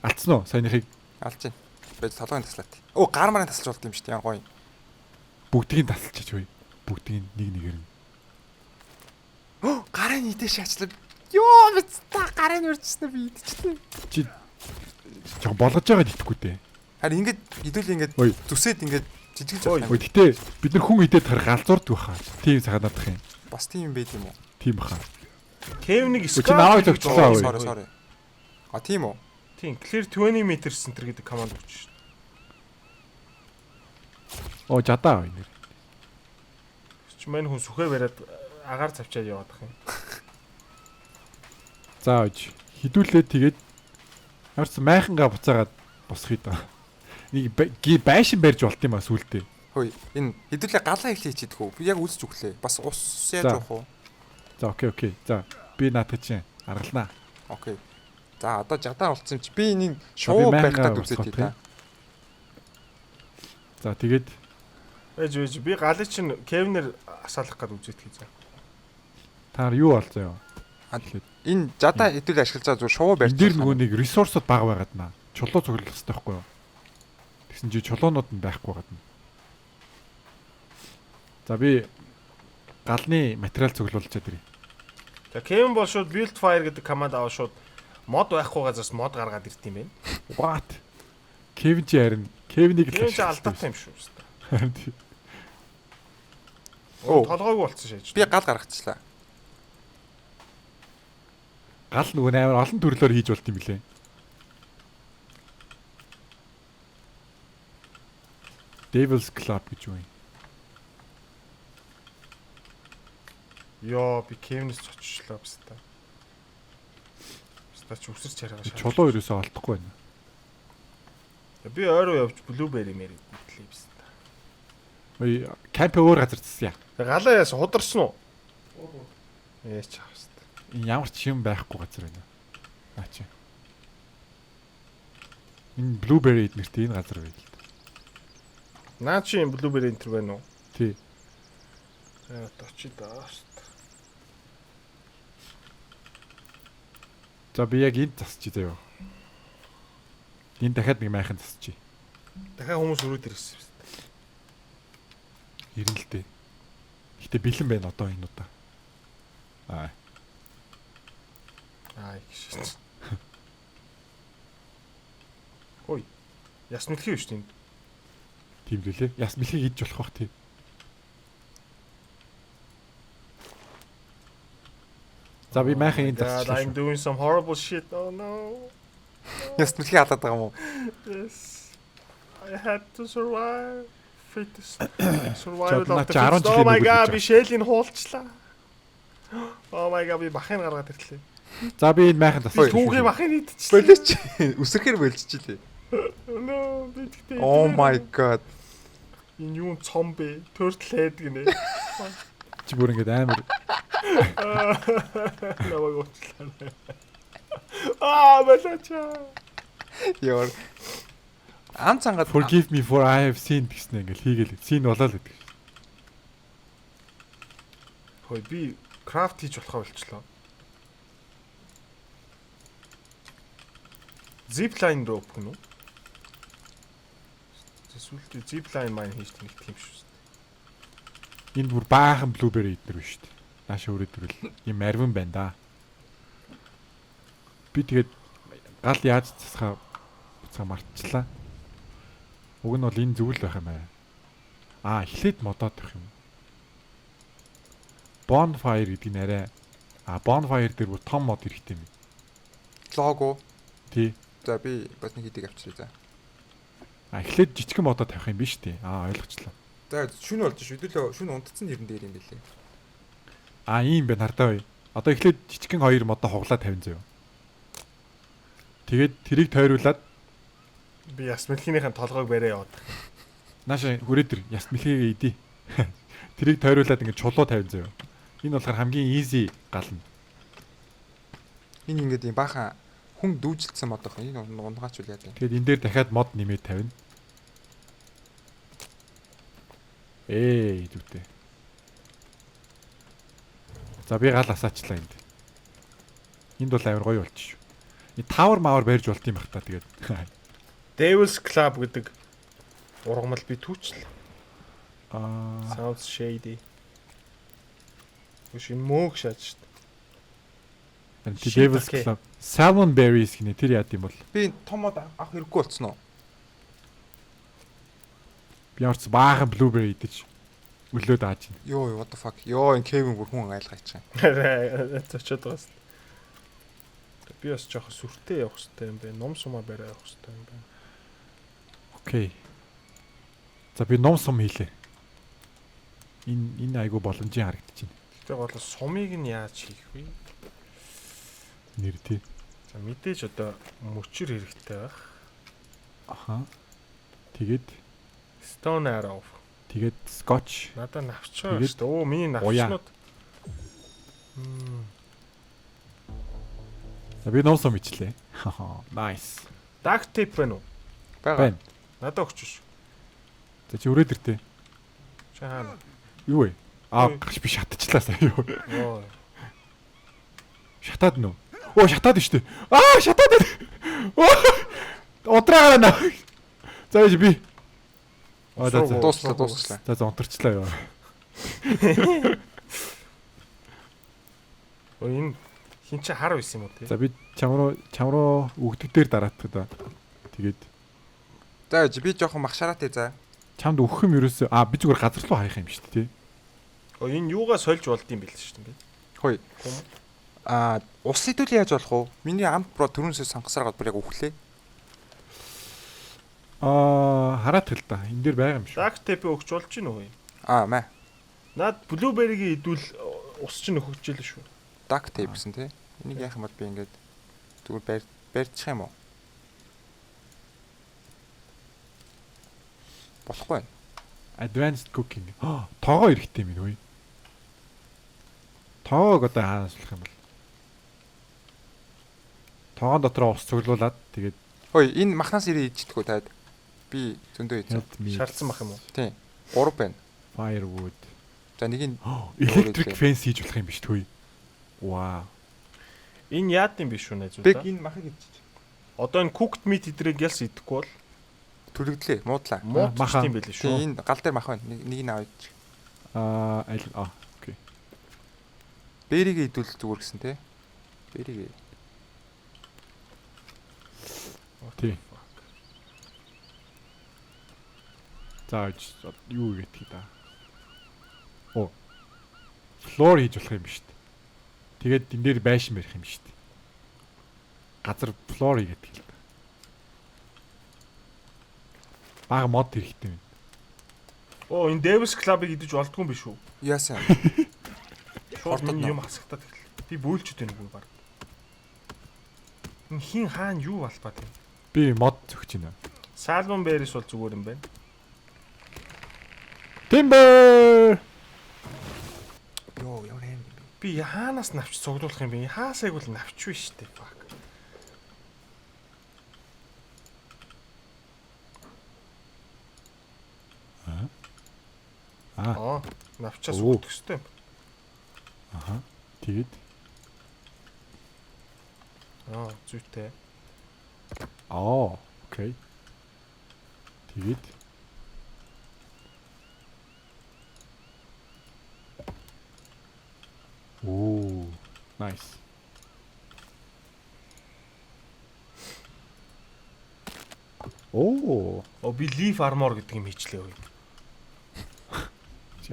Алдсан уу? Саяныхыг Алж байна. Бэж толгойн таслаад. Оо гар марын тасалж болд юм шүү дээ. Гоё. бүгдийг тасалчих хөөе. Бүгдийг нэг нэгээр нь. Гарын идэ шаачлаа. Йоо биз та гарын урьдчсан би идчихлээ. Чи жоо болгож байгаад итгэхгүй дээ. Харин ингэж идүүл ингэж зүсээд ингэж жижиглж байгаа. Ой гэтээ бид нар хүн идээд тар галзуурдаг баха. Тийм цагаанадах юм. Бас тийм юм байд юм уу? Тийм баха. Кевнийг чи наваа зөгчлөө. Sorry. А тийм үү? Тийм clear 20 m center гэдэг команд өгч шүү. Оо жадаа энэ. Чи мань хүн сүхээ бариад агаар завчаад яваад бах юм. За ож хідүүлээ тэгээд ямарч майхангаа буцаагаад босхий даа. Нэг байшин барьж болт юм а сүултээ. Хөөе энэ хідүүлээ галаа ихлэ хийчихэд хөө. Би яг үзэж өглөө. Бас ус яаж явах уу? За окей. За би наатад чинь аргалнаа. Окей. За одоо жадаа болцсон чи би энийг шоу барих гэдэг үзээд тий. За тэгээд Вэж би галыг чинь Кевнэр асаалах гээд үзээд хийzээ. Таар юу болцоо юу? Энэ жадаа хэдүүл ашиглаж байгаа зүгээр шоу барьж. Энд нэг ресурсууд бага байгаад наа. Чулуу цуглах хэрэгтэй байхгүй юу? Тэгсэн чи чулуунууд нь байхгүй байгаад. За би галны материал цуглуулчаад ирье. За Кевин бол шууд build fire гэдэг команд аваа шууд мод байхгүй газраас мод гаргаад ирт юм байна. What? Кевин чи харин Кевинийг л Кевин ч алдаатай юм шүү. Харин тийм. Оо. Толгойг болцсон шээж. Би гал гаргачихлаа. Гал нөгөө амар олон төрлөөр хийж болт юм билээ. Devil's Club гэж юу юм? Йоо, би Кевинээс цоччлаа баста. Баста ч үсэрч хараагаа шаа. Чулуу ерөөсөө олдохгүй байна. Би ойроо явж Blueberry мэрийг гүтлээ баста. Ой, камп өөр газар цэсya. Галаа яас хударсан уу? Ээч хаста. Ямар ч юм байхгүй газар байна. Наа чи. Энэ Blueberry нэрт энэ газар байл. Наа чи Blueberry энэ төр байна уу? Тий. Очи дааст. За би яг энд засчих заяа. Энд дахиад нэг майхан засчих. Дахиад хүмүүс өрөөд ирсэн юм. Ирэн л дээ. Гэтэ бэлэн байна одоо энэ удаа. Гişээ. Ой. Яс мэлхий шүү дээ. Тийм лээ. Яс мэлхий хийж болох бах тий. За би майхан энд засчих. I'm doing some horrible shit. Oh no. Яс мэлхий халаад байгаа юм уу? Yes. I had to survive. Survival of the Чад fittest. Oh my god, би Shell-ийг хуулчлаа. Oh my god, би бахын гаргаад ирлээ. За би энэ майхан засчих. Түүхий бахын идчихлээ. Болооч. Үсрэхээр болчихлээ. No, би тэгтээ. Oh my god. Энэ юу цом бэ? Turtle head гинэ. Чи бүр ингэж амар Наваг уучлаа. Болооч. Яар. Ам цангаад Forgive me for I have sinned гэснэ ингээл хийгээл. Sin болоо л гэдэг. Хөөе би крафт хийж болохоо болчлоо. Zipline rope гэнэ үү? Тэсүүлтээ zipline mine хийж нэг тийм шүү дээ. Энд бүр баахан Blueberry идэр биш шүү дээ. Нааш өрөөд төрөл юм арвин байна да. Би тэгээд гал яаж засахаа буцаа мартчихлаа. Уг нь бол энэ зүйл байх юм аа. Эхлээд модоод байх юм. Bonfire гэдэг нь арай bonfire дээр бүр том мод хэрэгтэй юм. лого. Тий. За би бас нэг хэдийг авчиръя за. Эхлээд жижигхэн модоо тавих юм биш тий. Ойлгочлаа. За шүн болж шүү. Хэдүүлээ шүн унтцсан нэрэн дээр юм бэлээ. Ийм байна хардаа бай. Одоо эхлээд жижигхэн хоёр модоо хуглаа тавин зөө. Тэгээд тэрийг тойруулаад Би яс мэлхийнийхэн толгойг барай яваад. нааша хүрээ дэр яс мэлхийгээ идий. Тэрийг тойруулаад ингэ чулуу тавин зөө. Энэ болохоор хамгийн easy гал нь. Энэ ингээд юм баахан хүн дүүжилсэн мод байх. Энэ унгаач үл яа дээ. Тэгээд энэ дээр дахиад мод нэмээд тавина. Зүгтээ. За би гал асаачлаа энд. Энд бол амар гоё болчих шүү. Энэ тавар мавар барьж болт юм бах та тэгээд. Devil's Club гэдэг ургамал би түүчлээ. Sounds shady. Үгүй мөөг шааж шүү дээ. Энэ Devil's Club Salmon Berries гинэ тэр яад юм бол. Би том мод авах хэрэггүй болцсон уу? Би орц баахан Blueberry идэж өлөөд ааж байна. Йоо what the fuck. Йоо энэ Кевин бүр хүн айлгаач. Зочоод байгаас. Би бас жоох сүртэй явах хэрэгтэй юм байна. Ном сумаа барай явах хэрэгтэй юм байна. Окей. За би ном сум хийлээ. Энэ айгу боломжийн харагдаж байна. Тэгтээ гол сумыг нь яаж хийх вэ? Нэр тий. За мэдээж одоо мөчөр хэрэгтэй байх. Аха. Тэгээд Stone arrow. тэгээд Scotch. Надаа навчгаа шүү дээ. Оо миний навчнууд. За би ном сум ичлээ. Nice. Duct tape байна уу? Бага. Надаа өгч шүү. За чи өрөөд иртээ. Чи хаана? Юу вэ? Гаш би шатчихлаа сая юу. Йоо. Шатаад нөө. Оо шатаад штэ. Шатаад. Утраагаа наа. За би. Дуслаа. За унтарчлаа ёо. Энэ хин чи хар байсан юм уу те? За би чам руу өгдөг дээр дараах та. Тэгээд За би жоохон махшараатай за. Чамд өгөх юм ерөөсөө би зүгээр газар руу хаях юм шүү дээ. Энэ юугаа сольж болдсон юм бэл шүү дээ. Хөөе. Ус идэвэл яаж болох вэ? Миний амт про төрөнсөө сонгосроод бүр яг өглөө. Хараад хэл та. Энд дээр байгаа юм шүү. Dark tape өгч болж гин үү? Маа. Наад blueberry-гийн идвэл ус чинь өгч ийлээ шүү. Duct tape гэсэн тий. Энийг яах юм бол би ингээд зүгээр барьчих юм уу? Болохгүй байна. Advanced cooking. Тоогоо эрэхтэй юм уу? Тоог одоо хаанаас болох юм бол? Тоогон дотроо ус цуглуулад тэгээд Хөөе, энэ махнаас ирээ ичдэггүй таад. Би зөндөө ийцэн. Шаардсан бах юм уу? Тийм. 3 байна. Firewood. За нэг нь electric fence хийж болох юм биш тгүй. Вау. Энэ яад юм биш үү найзууд? Бэг энэ махыг ичиж. Одоо энэ cooked meat идрийг ялс идэхгүй бол Төлөгдлээ, муудлаа. муутчих юм байлээ шүү. Тийм, энэ гал дээр мах байна. Нэг нь аваач. Окей. Бэрийг идвэл зүгээр гэсэн тий. Бэрийг. Тий. За юу гэдэг та. Floor хийж болох юм биш үү? Тэгээд энэ дээр байшин барих юм биш үү? Газар floor хийгээд хэл. Бага мод хэрэгтэй байна. Энэ Davis Club-ыг идэж болдгүй юм биш үү? Яасан. Шууд миний юм хасагтаад ирлээ. Би бөөлчөд байна үгүй баг. Энэ хин хаана юу албаа тийм? Би мод зөгч байна. Salmon berries бол зүгээр юм байна. Timber. Ямар юм бэ? Би хаанаас навч цуглуулах юм бэ? Хаасайг бол навч биш штэ. Навчаас үүдэх хэвтэй юм. Тэгээд. Зүйтэй. Окей. Тэгээд. Nice. Би leaf armor гэдэг юм хийчлээ үе.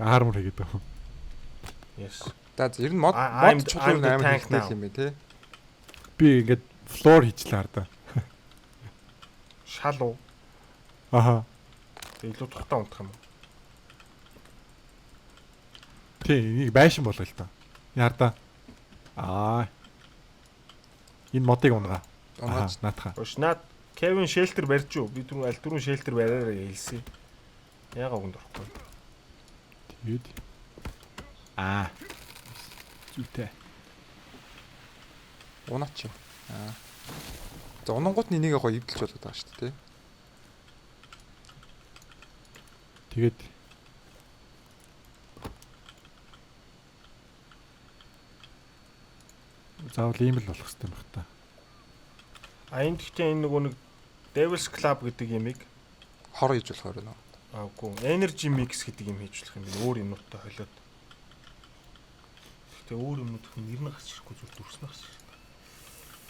Armor хийгээд байгаа. Yes. Ер нь мод чулуу 8 хэрэгтэй юм бэ те. Би ингээд floor хийчлээ хардаа. Шал уу? Тэг илүү тухтаа унтах юм уу? Тий, энийг байшин болгоо л та. Яардаа. Энэ модыг унгаа. Наатаха. Наад Kevin shelter барьж юу? Би түрүү аль түрүүн shelter бариараа хэлсэн. Яагаад өгөнд орохгүй. Тэгээд зүйтэй. Унаач. За унангууд нэнийг яг эвдэлж болоод байгаа шүү дээ. Тэгээд заавал ийм л болох хэрэгтэй байх та. Энэ гэхдээ энэ нөгөө нэг Devil's Club гэдэг ямиг хор хийж болохоор байна. Үгүй. Energy mix гэдэг юм хийж болох юм би өөр юмнуудтай холиод. Гэхдээ өөр юмнууд их нэр нь гарч ирэхгүй зүгээр дүрснэ гарч ирсэн.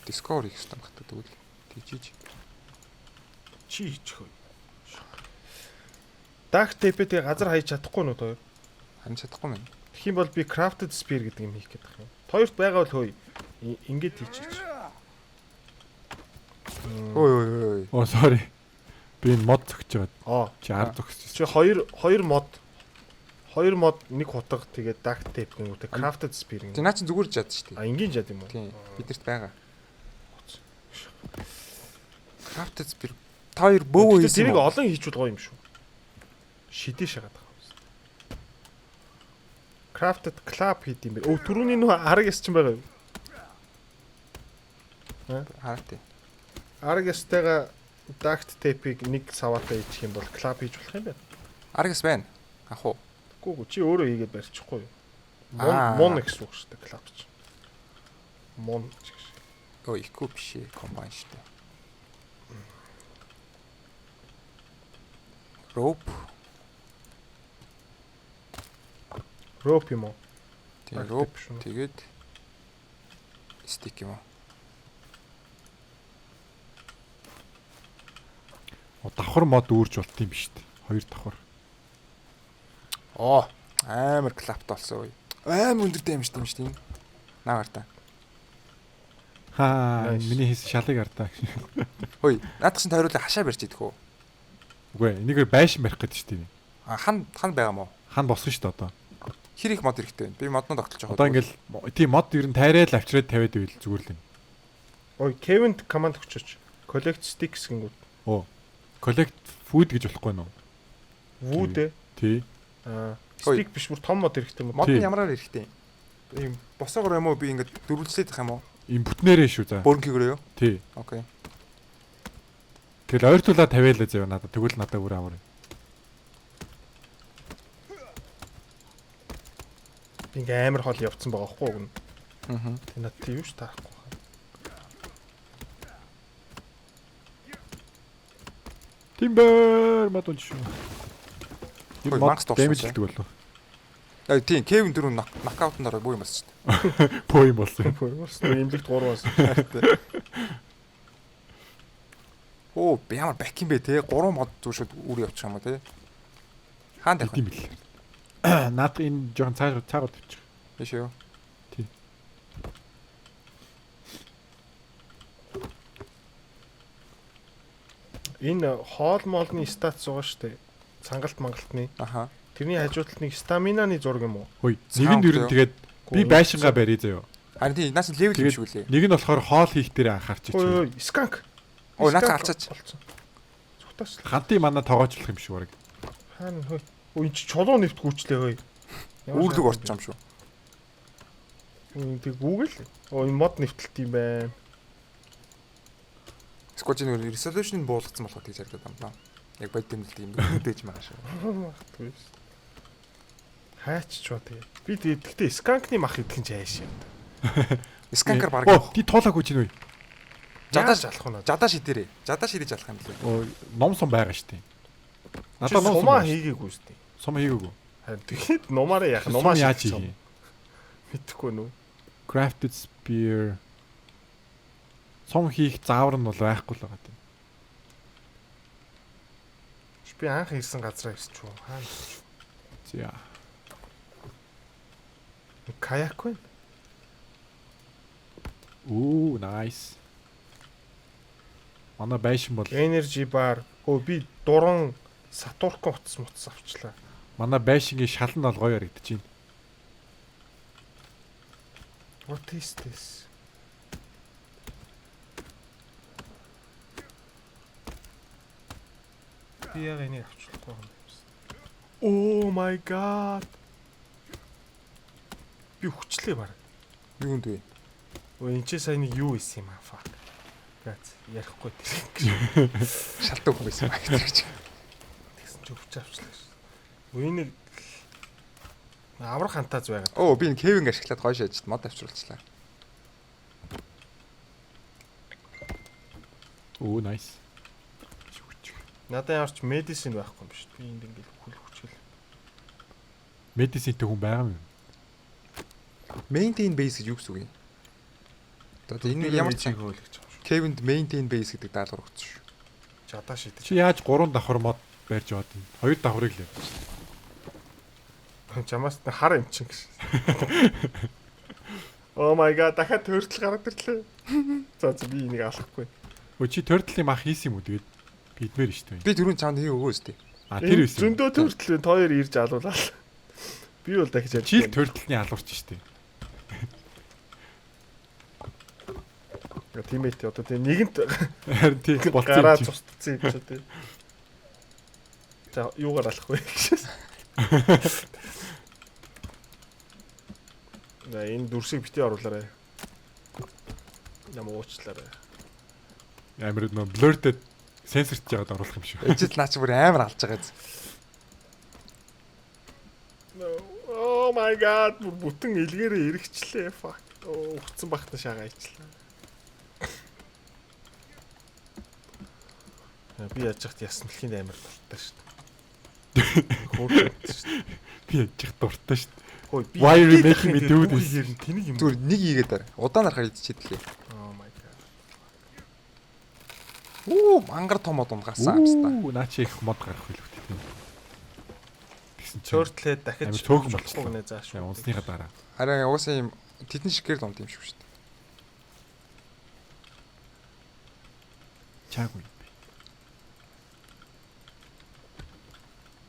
Discover хийх хэрэгтэй багтаа тэгвэл тийчиж. Чи хийчих үү? Dark tape-тэй газар хаяж чадахгүй нь хоёр. Хань чадахгүй мэн. Тэгэх юм бол би crafted spear гэдэг юм хийх гээд байгаа юм. Хоёрт байгаа бол хөөе. Ингээд хийчих. Ой. Sorry. Би энэ мод зөгч байгаа. Чи ард зөгч. Чи хоёр мод нэг хутга тэгээд dark tape гэнүүтэй crafted spear гэнэ. Тэг наа чи зүгээр жаад шүү дээ. Энгийн жаад юм уу? Тийм. Бидэрт байгаа. Crafted spear. Та хоёр бөөвөө хийсэн. Тэрийг олон хийчүүл гоё юм шүү. Шидээ шагаад байгаа. Crafted club хийд юм бэ. Түрүүний нөх арга яс ч юм байгаа юу? Хараатай. Арга ястайгаа duct tape-ийг нэг саваатай хийчих юм бол club хийж болох юм байна. Аргас байна. Ах уу. Үгүй чи өөрөө хийгээд барьчихгүй юу? Мон гэсэн үг шүү дээ club чи. Мон ч гэж. Ихгүй биш ээ, комбайн шүү дээ. Rope юм уу? Тийм, rope тэгээд stick юм уу? давхар мод үүрж болт юм биш үү? 2 давхар. Оо, амар клапт болсон ой. Амар өндөр дэмжтэй юм шүү дээ. Наагаар та. Миний хийсэн шалыг ардаа. Хөөе, наадах чинь тойруулаа хашаа барьж идэх үү? Үгүй ээ, энийг байшин барих гэдэг шүү дээ. Хан байгаа мó. Хан босгоно шүү дээ одоо. Хэр их мод хэрэгтэй вэ? Би моднод тогтолж байгаа. Одоо ингээл тийм мод ер нь тайрал авчираад тавиад байл зүгээр л юм. Ой, Kevin-д команд өгчөөч. Collect sticks гингүүд. Оо. Collect food гэж болохгүй нөө. Wood ээ. Тий. Stick биш бүр том мод хэрэгтэй юм уу? Мод нь ямараар хэрэгтэй юм? Ийм босоогоор юм уу? Би ингээд дөрвөлжлээд их юм уу? Им бүтнээрээ шүү за. Бөөрнкийгөрөө юу? Тий. Окей. Тэгэл ойртуулаа тавиалаа заяа надад. Тэгвэл надад бүр амар. Ингээ амар хол явцсан байгаа хгүй юу? Аа. Тэг над тийм ш таахгүй. Timber мод унш. Ой, Max дэмэж хийдэг болов. Тийм, Kevin дөрөв нокаутанд ороо буу юм болсон шүү дээ. Боо юм болсон. Имлэгт 3 бас. Оо, би ямар бак юм бэ те? 3 мод зүшүүд үр явчих юм уу те? Хаан тавих юм бэл. Наад энэ жоохон цаагаар тавьчих. Биш үү? Тий. Энэ хоол моолны статус байгаа штэ. Цангалт мангалтны. Аха. Тэрний хажуудалд нэг стаминаны зураг юм уу? Хөөе. Нэг нь ер нь тэгээд би байшингаа барья заяа. Харин тийм наас левел юм шиг үлээ. Нэг нь болохоор хоол хийх дээр анхаарч чиж. Ой, сканк. Ой, наад харцаач. Цухтаач. Хантын манай тоогоочлох юм шиг бараг. Хаана хөөе. Ой, энэ чи чулуу нэвт гүйчлээ хөөе. Үүрлэг орчих юм шүү. Тэг Google. Ой, мод нэвтэлт юм байна. Скотчны resolution буулгацсан болохоо тийж харагдаад байна. Яг бод тэмдэлт юм дэж байгаа шүү. Хаач ч ба тэгээ. Би тэгтээ сканкны мах идэх юм жааш юм. Сканкер баг. Оо, ти тоолаагүй чинь үе. Жадаж алах уу? Жадаа шидээрээ. Жадаа шидэж алах юм лээ. Оо, ном сум байгаа штий. Надад ном сумаа хийгээгүй штий. Сум хийгээгүй. Харин тэгэхэд нумаараа яах? Нумаа яаж хийе? Мэдхгүй нүү. Crafted spear. Сум хийх заавар нь бол байхгүй л байгаа тийм. Би анх ирсэн газраа ирсэн ч үү? Хаана? За. Каяк вэ? Оо, nice. Манай байшин бол Energy bar. Өө би дуран Сатуркон утас авчлаа. Манай байшингийн шалан бол гоё харагдчихээн. What is this? Би яг энийг авчлахгүй юм байна. Oh my god. Би хүчлээ баг. Юунд вэ? Өө энэ ч сайн нэг юу исэн юм аа fuck. Гац ярихгүй тэр. Шалтгаан хүн байсан баг гэж. Тэгсэн ч өвч авчлаа ш. Үнийг аврах хантаз байгаад. Оо би энэ Kevin ашиглаад гоё шаажд мод авчруулчихлаа. Оо, nice. Надад ямарч медицин байхгүй юм биш. Би энд ингээл хүл хүчил. Медицинтэй хүн байгаа юм. Maintain base гэж юу гэсэн үг юм? Одоо энэ ямар ч хөөл гэж байгаа шүү. Kevin-д maintain base гэдэг даалгавар өгсөн шүү. Жадаа шидэж. Чи яаж 3 давхар мод барьж яваад юм? 2 давхарыг л явж. Чамаас хар юм чин гэж. Oh my god, дахиад төртөл гараад ирлээ. За би энийг алахгүй. Өө чи turtle-ийн мах хийсэн юм уу тэгээд бидмээр шүү дээ. Би түрүүн чамд хий өгөө өстэй. Тэр байсан. Зөндөө төртөл тоор ирж алуулаа. Би бол дахиж Чи л turtle-ийн алуурч шүү дээ. Тимэйт одоо тийм нэгэнт Харин тийм болцсон гараа юм. цустцсан юм ч тийм. За юугаар алах вэ гэж. Энэ дүрсийг битээ оруулаарай. Ямар уучлаарай. Амар нөө blurted сенсорт жагаад оруулах юм шиг. Эцэд наач бүр амар алж байгаа зү. Oh my god, бүтэн илгээрээ эргэчлээ. Fuck. Ухцсан багтаа шагаа ичлээ. Би яаж яхад ясналхийн амар дуртай шүү дээ. Хөөрхөн шүү дээ. Би яжих дуртай шүү дээ. Хөөе би Why are you making me do this? Тэнийг юм. Зүгээр нэг ийгээд дараа. Удаан харахаар идчихээд лээ. Oh my god. Оо мангар том мод гарсан амстаа. Наа чи их мод гарах байлгүй тийм. Тэгсэн чинь Цөөртлээ дахиж Амар цөөхөн болохгүй гэнэ зааш. унсныхаа дараа. Харин угаасаа юм тедэн шиг гэр ломд юм шиг шүү дээ. Чаагүй.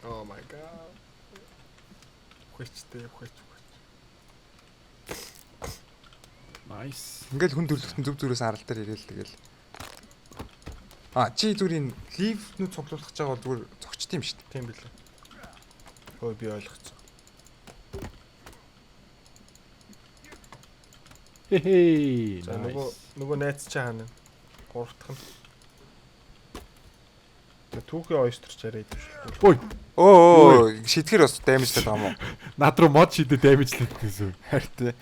Oh my god. Хүчтэй. Nice. Ингээл хүн төрлөختөн зүг зүрээс арал дээр ирээл тэгэл. Чи зүрийн лифнүүд цуглуулах гэж байгаа бол зүгээр зогчт юм шүү дээ. Тийм билээ. Хөөе би ойлгоцсон. Хей. За нөгөө найз чи хаана? Гурав дахь нь. Тэ түүхийн ойсторч арай идэв шүү. Ой. Оо шитгэр бас даймжлаад байгаа юм уу? Над руу мод шидэ дэмэжлээд гэсэн. Харин.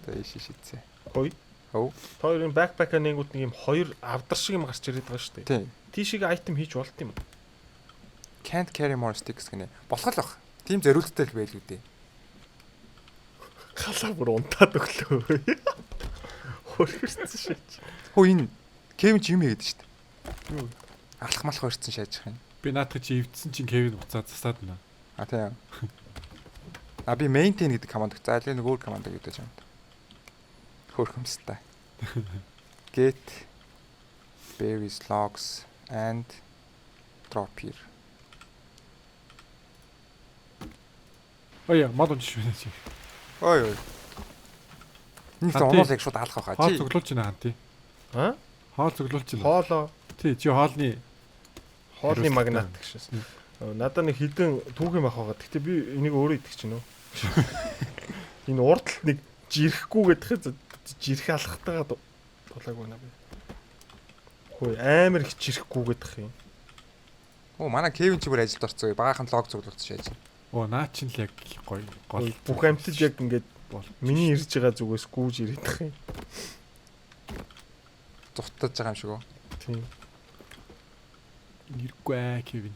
Тэгээ шидсэн. Хөөе. Хөө. Хоёрын бэкпэк нэнгүүд нэг юм хоёр авдар шиг юм гарч ирээд байгаа шүү дээ. Тийм. Тийшээ айтем хийж болт юм. Can't carry more sticks гэнэ. Болох л бах. Тим зориулттай л байл үү дээ. Халаа бүр унтаад өглөө. Хөрхөрсөн шээч. Хөө энэ Кевин ч юм яагаад шүү дээ. Юу? Алах малах өрцөн шаажих юм. Би наадах чи эвдсэн чинь Кевин буцаад засаад байна. Тийм. Би maintain гэдэг команд өгч. За нэг өөр команд өгдөг юм. Хөрхөмстэй. Get berries, logs and drop here. Ой мод унж шүү чи. Ой. Нэг онолыг шууд алах байхаа Хоол чи. цуглуулж байна ханти. Аа? Хоол цуглуулж байна. Хоолоо. Тий чи хоолны Хоолны магнат гэшээс. Надад нэг хідэн түүхэн байх байгаа. Гэхдээ би энийг өөрөө идэх чинь нөө. Энэ урдталт нэг жирэхгүй гэдгээр жирэх алхахтайгаа тулааг байна би. Хөөе амар их жирэхгүй гэдэх юм. Оо манай Кевин ч бүр ажилд орцсон. Багахан лог цуглуулж шааж. оо наа чин л яг гоё гол Бүх амьтад яг ингээд миний ирж байгаа зүгээс гүүж ирэх юм. Зуттаж байгаа юм шиг үү? Тийм. Иргүй Кевин.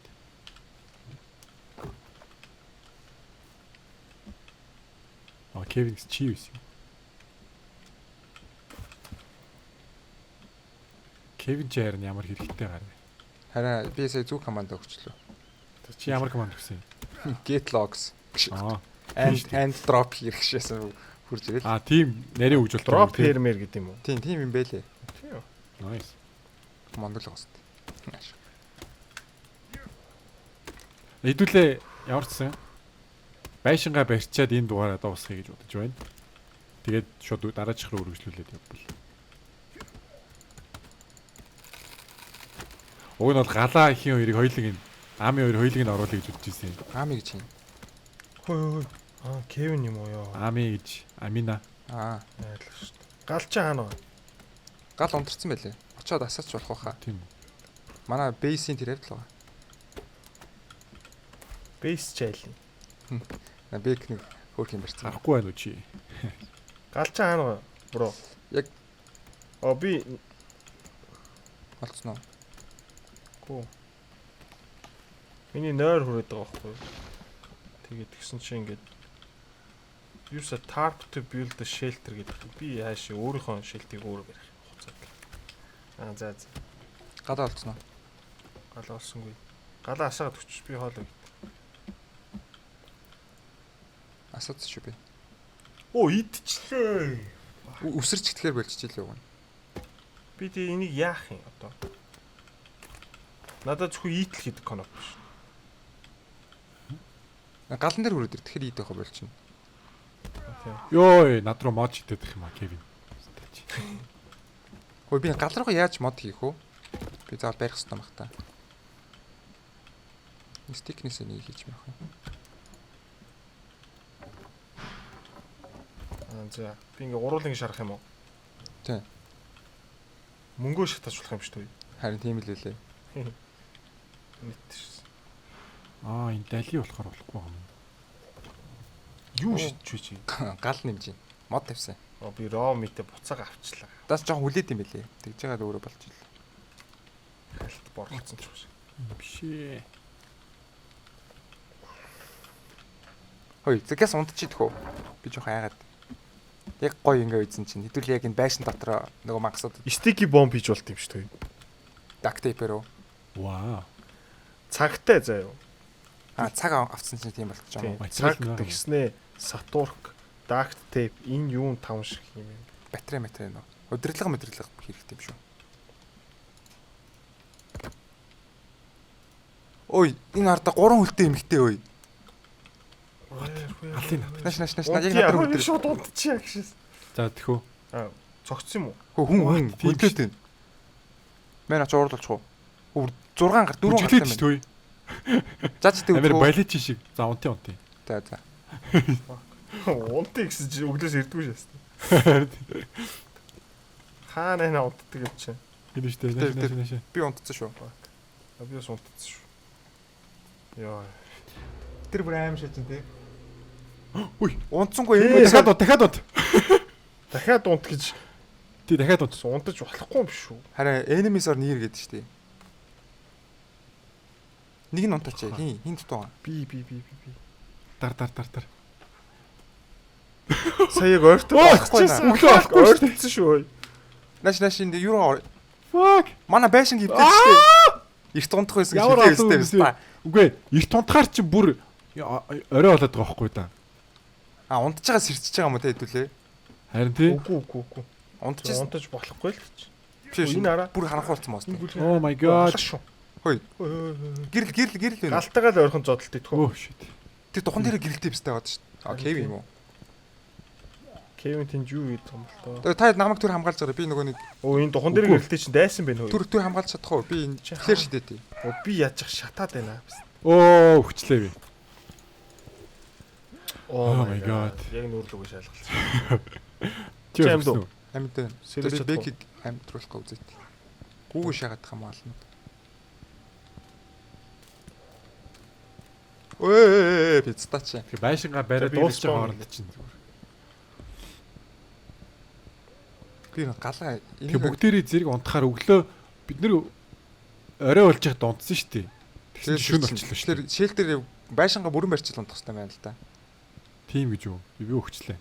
Кевин чи юу юм? Кевин чээр нь ямар хэрэгтэй гарна. Харин би сая зүг команд өгчлөө. Чи ямар команд өгсөн юм? Get logs. And drop here гэшээсэн хурж ирэл. Тийм нарийн хөгжүүлэлт. Drop here гэдэг юм уу? Тийм юм бэлээ. Тийм. Nice. Монгол гост. Хэдүүлээ ямар ч сан байшингаа барьчаад энэ дугаараа дуусгая гэж бодож байна. Тэгээд шууд дараачих руу үргэлжлүүлээд явбал. Уг нь бол галаа ихийн хоёрыг хоёулыг нь Ами хоёр хоёулыг нь оруулъя гэж бодож ирсэн. Ами гэж юм. Хөөе. Кевин юм уу ёо? Ами гэж Амина. Найдлаа шүү дээ. Гал чи хаана вэ? Гал унтарсан байлээ. Очоод асаач болох байхаа. Тийм. Манай бейсийн тэр явдал байгаа. Бейс чайлын. Бэк нэг хөөх юм барьсан. Харахгүй байна уу чи? Гал чи хаана вэ? Бро. Яг би олцсон уу? Гүү. Миний нойр хүрээд байгаа байхгүй юу? Тэгээд тэгсэн чинь ингээд use a tarp to build a shelter гэдэг. Би хаашаа өөрийнхөө шилтийг өөрөө барих хуцаад. За. Гадаа олцсон уу? Галаа олсонгүй. Галаа асаагаад өчч би хоолой. Асууц шүү би. Оо идчихлээ. Үсэрч ихтгэхэр болчихжээ л юу. Би тэг энийг яах юм одоо? Надад зөвхөн ийтэл хийдэг коноп биш. Галан дээр хүрээд тэгэхээр ийдэх хөө болчихно. Йоо, над руу мод шидээх юм а Кевин. Хөөе би гал руугаа яаж мод хийх вэ? Би заавал барих хэрэгтэй байх та. Стикнээс нэг хийж мах юм. За би ингээ гурвуулын шарах юм уу? Тийм. Мөнгөө шатаж болох юм шүү дээ. Харин тийм л үлээ. Мэт ш. Энэ дали болохоор болохгүй юм. Юу шидэж вэ чи? Гал нэмж байна. Мод тавьсан. Би raw meat буцаага авчлаа. Даас жоохон хүлээд юм байлээ. Тэгж байгаад өөрөө болж ил. Халт борлцсон ч биш. Бишээ. Хөөе, зэгээс унтчих идэх үү? Би жоохон айгаад. Яг гоё ингээ үйдсэн чинь хэдүүл яг энэ байшин дотор нөгөө мангасууд Sticky bomb хийж болт юм шүү дээ. Duct tape-ээр үү? Вау. Цагтай заяа. Цаг авцсан чинь тийм болчих Тийм. юм уу? Цаг тэгснээ сатурк, duct tape энэ юун таван шиг юм юм. Батарей нөө. Удирдлага хэрэгтэй юм шүү. Ой, энэ арда 3 хүлтэй эмэгтэй ой. Алын. Нааш яг надад өдөр. шууд унтчихъя гэж. За тэхүү. Цогцсон юм уу? Хүн хүлдээд байна. Мэн ач уурлуулчих уу? 6 гар 4 гар Жүжиглэж төвөө. Заач тэг. Амир балич шиг. За унти. За за. Унтыг гэсэн чи өглөөс ирдгүй шээ. Хаана нэ унтдаг юм чи. Энэ штэ. Нэш. Би унтцсан шүү. Би бас унтцсан шүү. Яа. Тэр бүр аим шатсан тий. Үй, Унтсангүй юм. Дахиад унт гэж Тий дахиад унт. унтаж болохгүй юм шүү. Харин enemies are near гэдэг штэ. Нэг нь унтаач. Хин дутуу. Би. Дар. Саяг ойртол болохгүй ойртолцсон шүү. Нааш энэ юу Fuck. манай байшин гівдэж штэ. Эрт унтах байсан Ямар гэж алуу хэлсэн юм. Үгүй, эрт унтахаар чи бүр орой болоод байгаа байхгүй да. Унтж байгаа сэрчиж байгаа юм уу те хэдүүлээ. Харин тий. Үгүй. Унтаж болохгүй л гэж. Биш Энэ араа бүр ханахуулсан моос. Oh my god. Хөөе. Гэрэл байна. Галтайгаа л ойрхон зодолт идэх үү? Oh shit. Тэр духан дээр гэрэлтэй бистэй байгаа шүү дээ. Кеви юм уу? Кевин тэнд юу хийдэг юм бол тоо. Та намайг түр хамгаалж байгаа. Би нөгөө нэг Энэ духан дээр гэрэлтэй чинь дайсан байна уу? түр хамгаалж чадах уу? Би энэ флэр шидэт. Би яаж шатаад байна. Оо, хүчлээ би. Oh my god. Яг нүүрлүгөө шалгалсан. Чи Амд уу? Амьд байна. Сэрэж Би бэкийг амтруулахгүй үзээд. Гүүг шагаад байгаа юм аална. Ой, пиццач. Тэгээ байшингаа бариад Би дуусчих respawn хооронд чинь зүгээр. Би галаа Тэгээ бүгдээрээ зэрэг унтахаар өглөө бид нэр орой болж яхад унтсан шүү дээ. Тэгсэн чинь шөнө болчихлоо шүү дээ. Шэлтэр байшингаа бүрэн барьчил унтах хэрэгтэй байна л да. Тийм гэж юу? Би өгчлээ.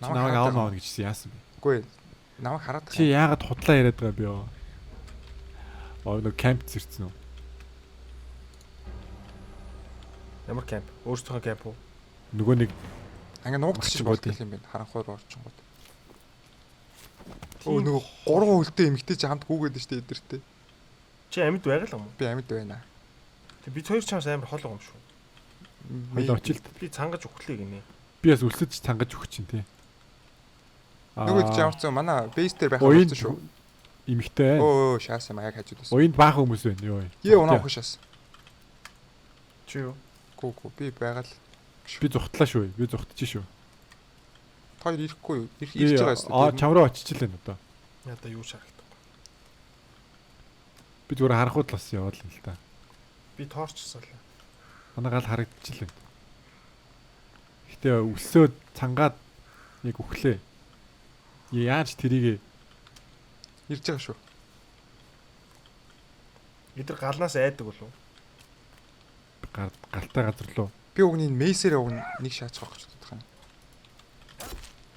Намайг аавна гэжсэн яасан бэ? Үгүй. Намайг хараад Чи яагаад худлаа яриад байгаа би ёо? Нэг камп зэрцэн үү? Ямар камп? Өөрсдийнхөө камп уу? Нөгөө нэг анги нуугдчих Орчин болдог юм байна. Харанхуур орчингууд. Өө нөгөө 3 хөлтэй эмгтэй чи хамт гүгээд штэ эдэртэй. Чи амьд байгаа л юм уу? Би амьд байна. Тэг бид хоёр чамаас амар хол юм шүү. хоёул очилт. Би цангаж өглөө гинэ. Би бас өлсөж цангаж өгч чинь тий. Нөгөө ч ямарсан манай бейс дээр байх Уянд болсон шүү. Имэгтэй байна. Өө шаас юм яг хажууд байсан. Уянд баахан хүмүүс байна ёо. Ее унаа охин шаас. Чи юу? Гүү би байгаа л. Би зүхтлаа шүү. Би зүхтчих шүү. Хоёр ирэхгүй юу? Ирж байгаа Аа юм. чам руу очиж л байна одоо. Ята юу шарахдаг. Би зүгээр харахуд л бас яваал л та. Би тоорчсоо л. Манай гал харагдчих л байна. Гэтэ өлсөө цангаад яг өглөө. Яаж тэрийг Ирж байгаа шүү. Эдэр галнаас айдаг болов. галтай газар руу. Би угны мейсээр уг нэг шаачих واخ ч гэдэг юм.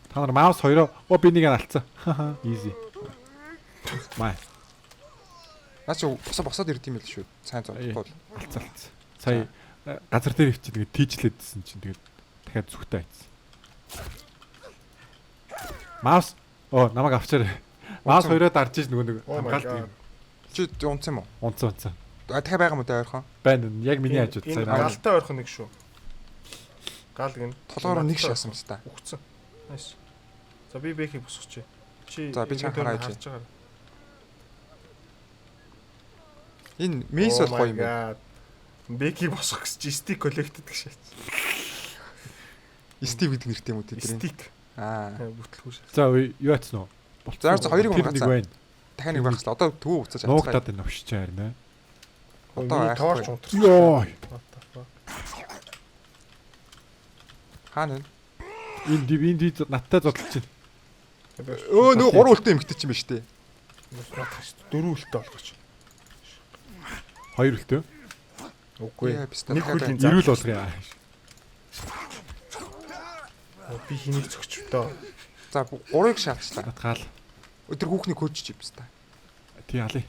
Та нар маус хоёроо би нэг нь алдсан. Easy. Май. Наач босоод ирд юм л шүү. Сайн зодохгүй. Алдсан. Сая газар дээр өвчиж тэгээд тийжлээдсэн чинь тэгээд дахиад зүгтээ айцсан. Маус намайг авчаар. Маус хоёроо дарж иж нөгөө нэг хамгаалт юм. Чи унтсан юм уу? Унцсан. Дахиад байгаа юм уу ойрхон? Байна. Яг миний хажууд Энэ сая. галтай ойрхон нэг шүү. Гал гин. Толгоор нэг шаасан юм та. Үхсэн. Nice. За би бэкийг босгоч. Чи За, би чам хараач. харж байгаа. Энэ мейс бол гоё юм байна. Бэкийг босгох гэж стик коллектед гэж шаач. Стив гэдэг нэртэй юм уу тэдний? Стик. Бүтлгүй шээ. За юу яцсан уу? За хоёрыг нэг унгацаа. байна. Дахиад нэг багсла. Одоо төвөө уцаж Нуугтаад энэ овшиж харна. Одоо тоорч унтарч. Йоо. Хаана вэ? Энд надтай зодтолж байна. Өө нөгөө 3 үлтэй эмгтэй ч юм ба штэ. Дөрөв үлтэй болгоч. 2 үлтэй. Үгүй. Нэг Нэг хүлийн Ирүүл болгоё. би хэнийг зөгч тоо. За 3-ыг шаатчлаа. Татгаал. Өдөр хүүхний көөч чи юм ба. Тий алий.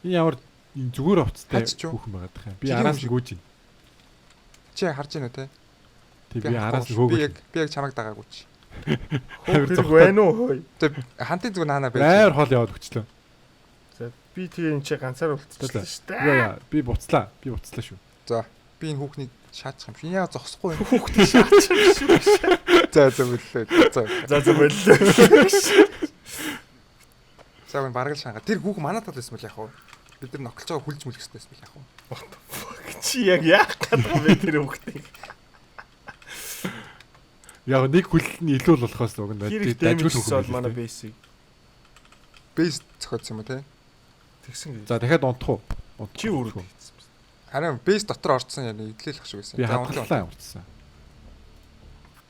Энэ ямар зүгээр уцтай Хаач ч юу? хүүхэн байгаад байгаа юм. Би Жилийн араас хүн шиг. нь гүйж байна. Чи харж байна уу те? Тэг би араас нь хөөгөө. Би яг чамайг дагаагүй чи. Хэрэг байна уу хөөе. Тэг хантын зүг наана байж. Амар хол яваад өчлөө. За би тэгээ энэ чи ганцаар болчихлоо шүү дээ. Яа би буцлаа. Би буцлаа шүү. За би энэ хүүхнийг шаачих юм шиг. Яа зогсохгүй юм. Хүүхдээ шаачих шүү. За боллоо. За боллоо. За энэ бараг л шанга. Тэр хүүх манад тал байсан мэл яах вэ? Бид нар ноклож байгаа хүлж мүлэх хэрэгтэй байсан мэл яах вэ? Чи яг яах гэдэг вэ тэр хүүхдийг? Яг нэг хүл нь илүү л болохоос уг нь Тэр дэмжиж бол манай бейсийг Бейс зохиодсон юм уу те? тэгсэн гэж. За дахиад унтах уу? Чи өөрөө уу? тэгсэн юм. Харин бейс дотор орцсон яа идлээлэх шиг байсан. Би хадгалаа унтсан.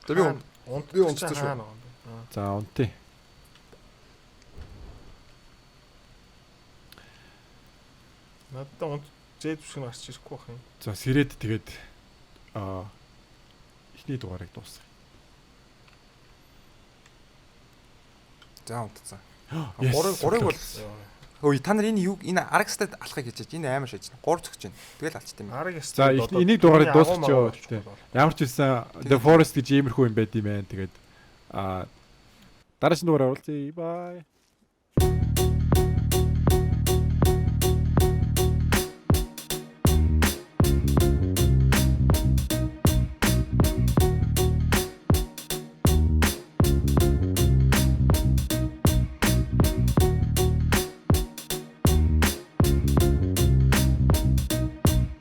За би би унтсан шүү. За унтъя. Надад зэд шиг гарч ирэхгүй бах юм. За сэрэд тэгээд эхний дугаарыг дуусгая. За унтцсан. Yes, Гурыг бол okay. өө та нар энэ юу энэ арагстад алхахыг хийж байна. Энэ амар шийдэж байна. 3 зөгч байна. Тэгэл алчт юм. Араг За ястаа. энийг дугаарыг дуусгачихё тий. Ямар ч байсан The Forest гэж иймэрхүү юм байд юм байна. Тэгээд дараагийн дугаараар уулзъя. Bye.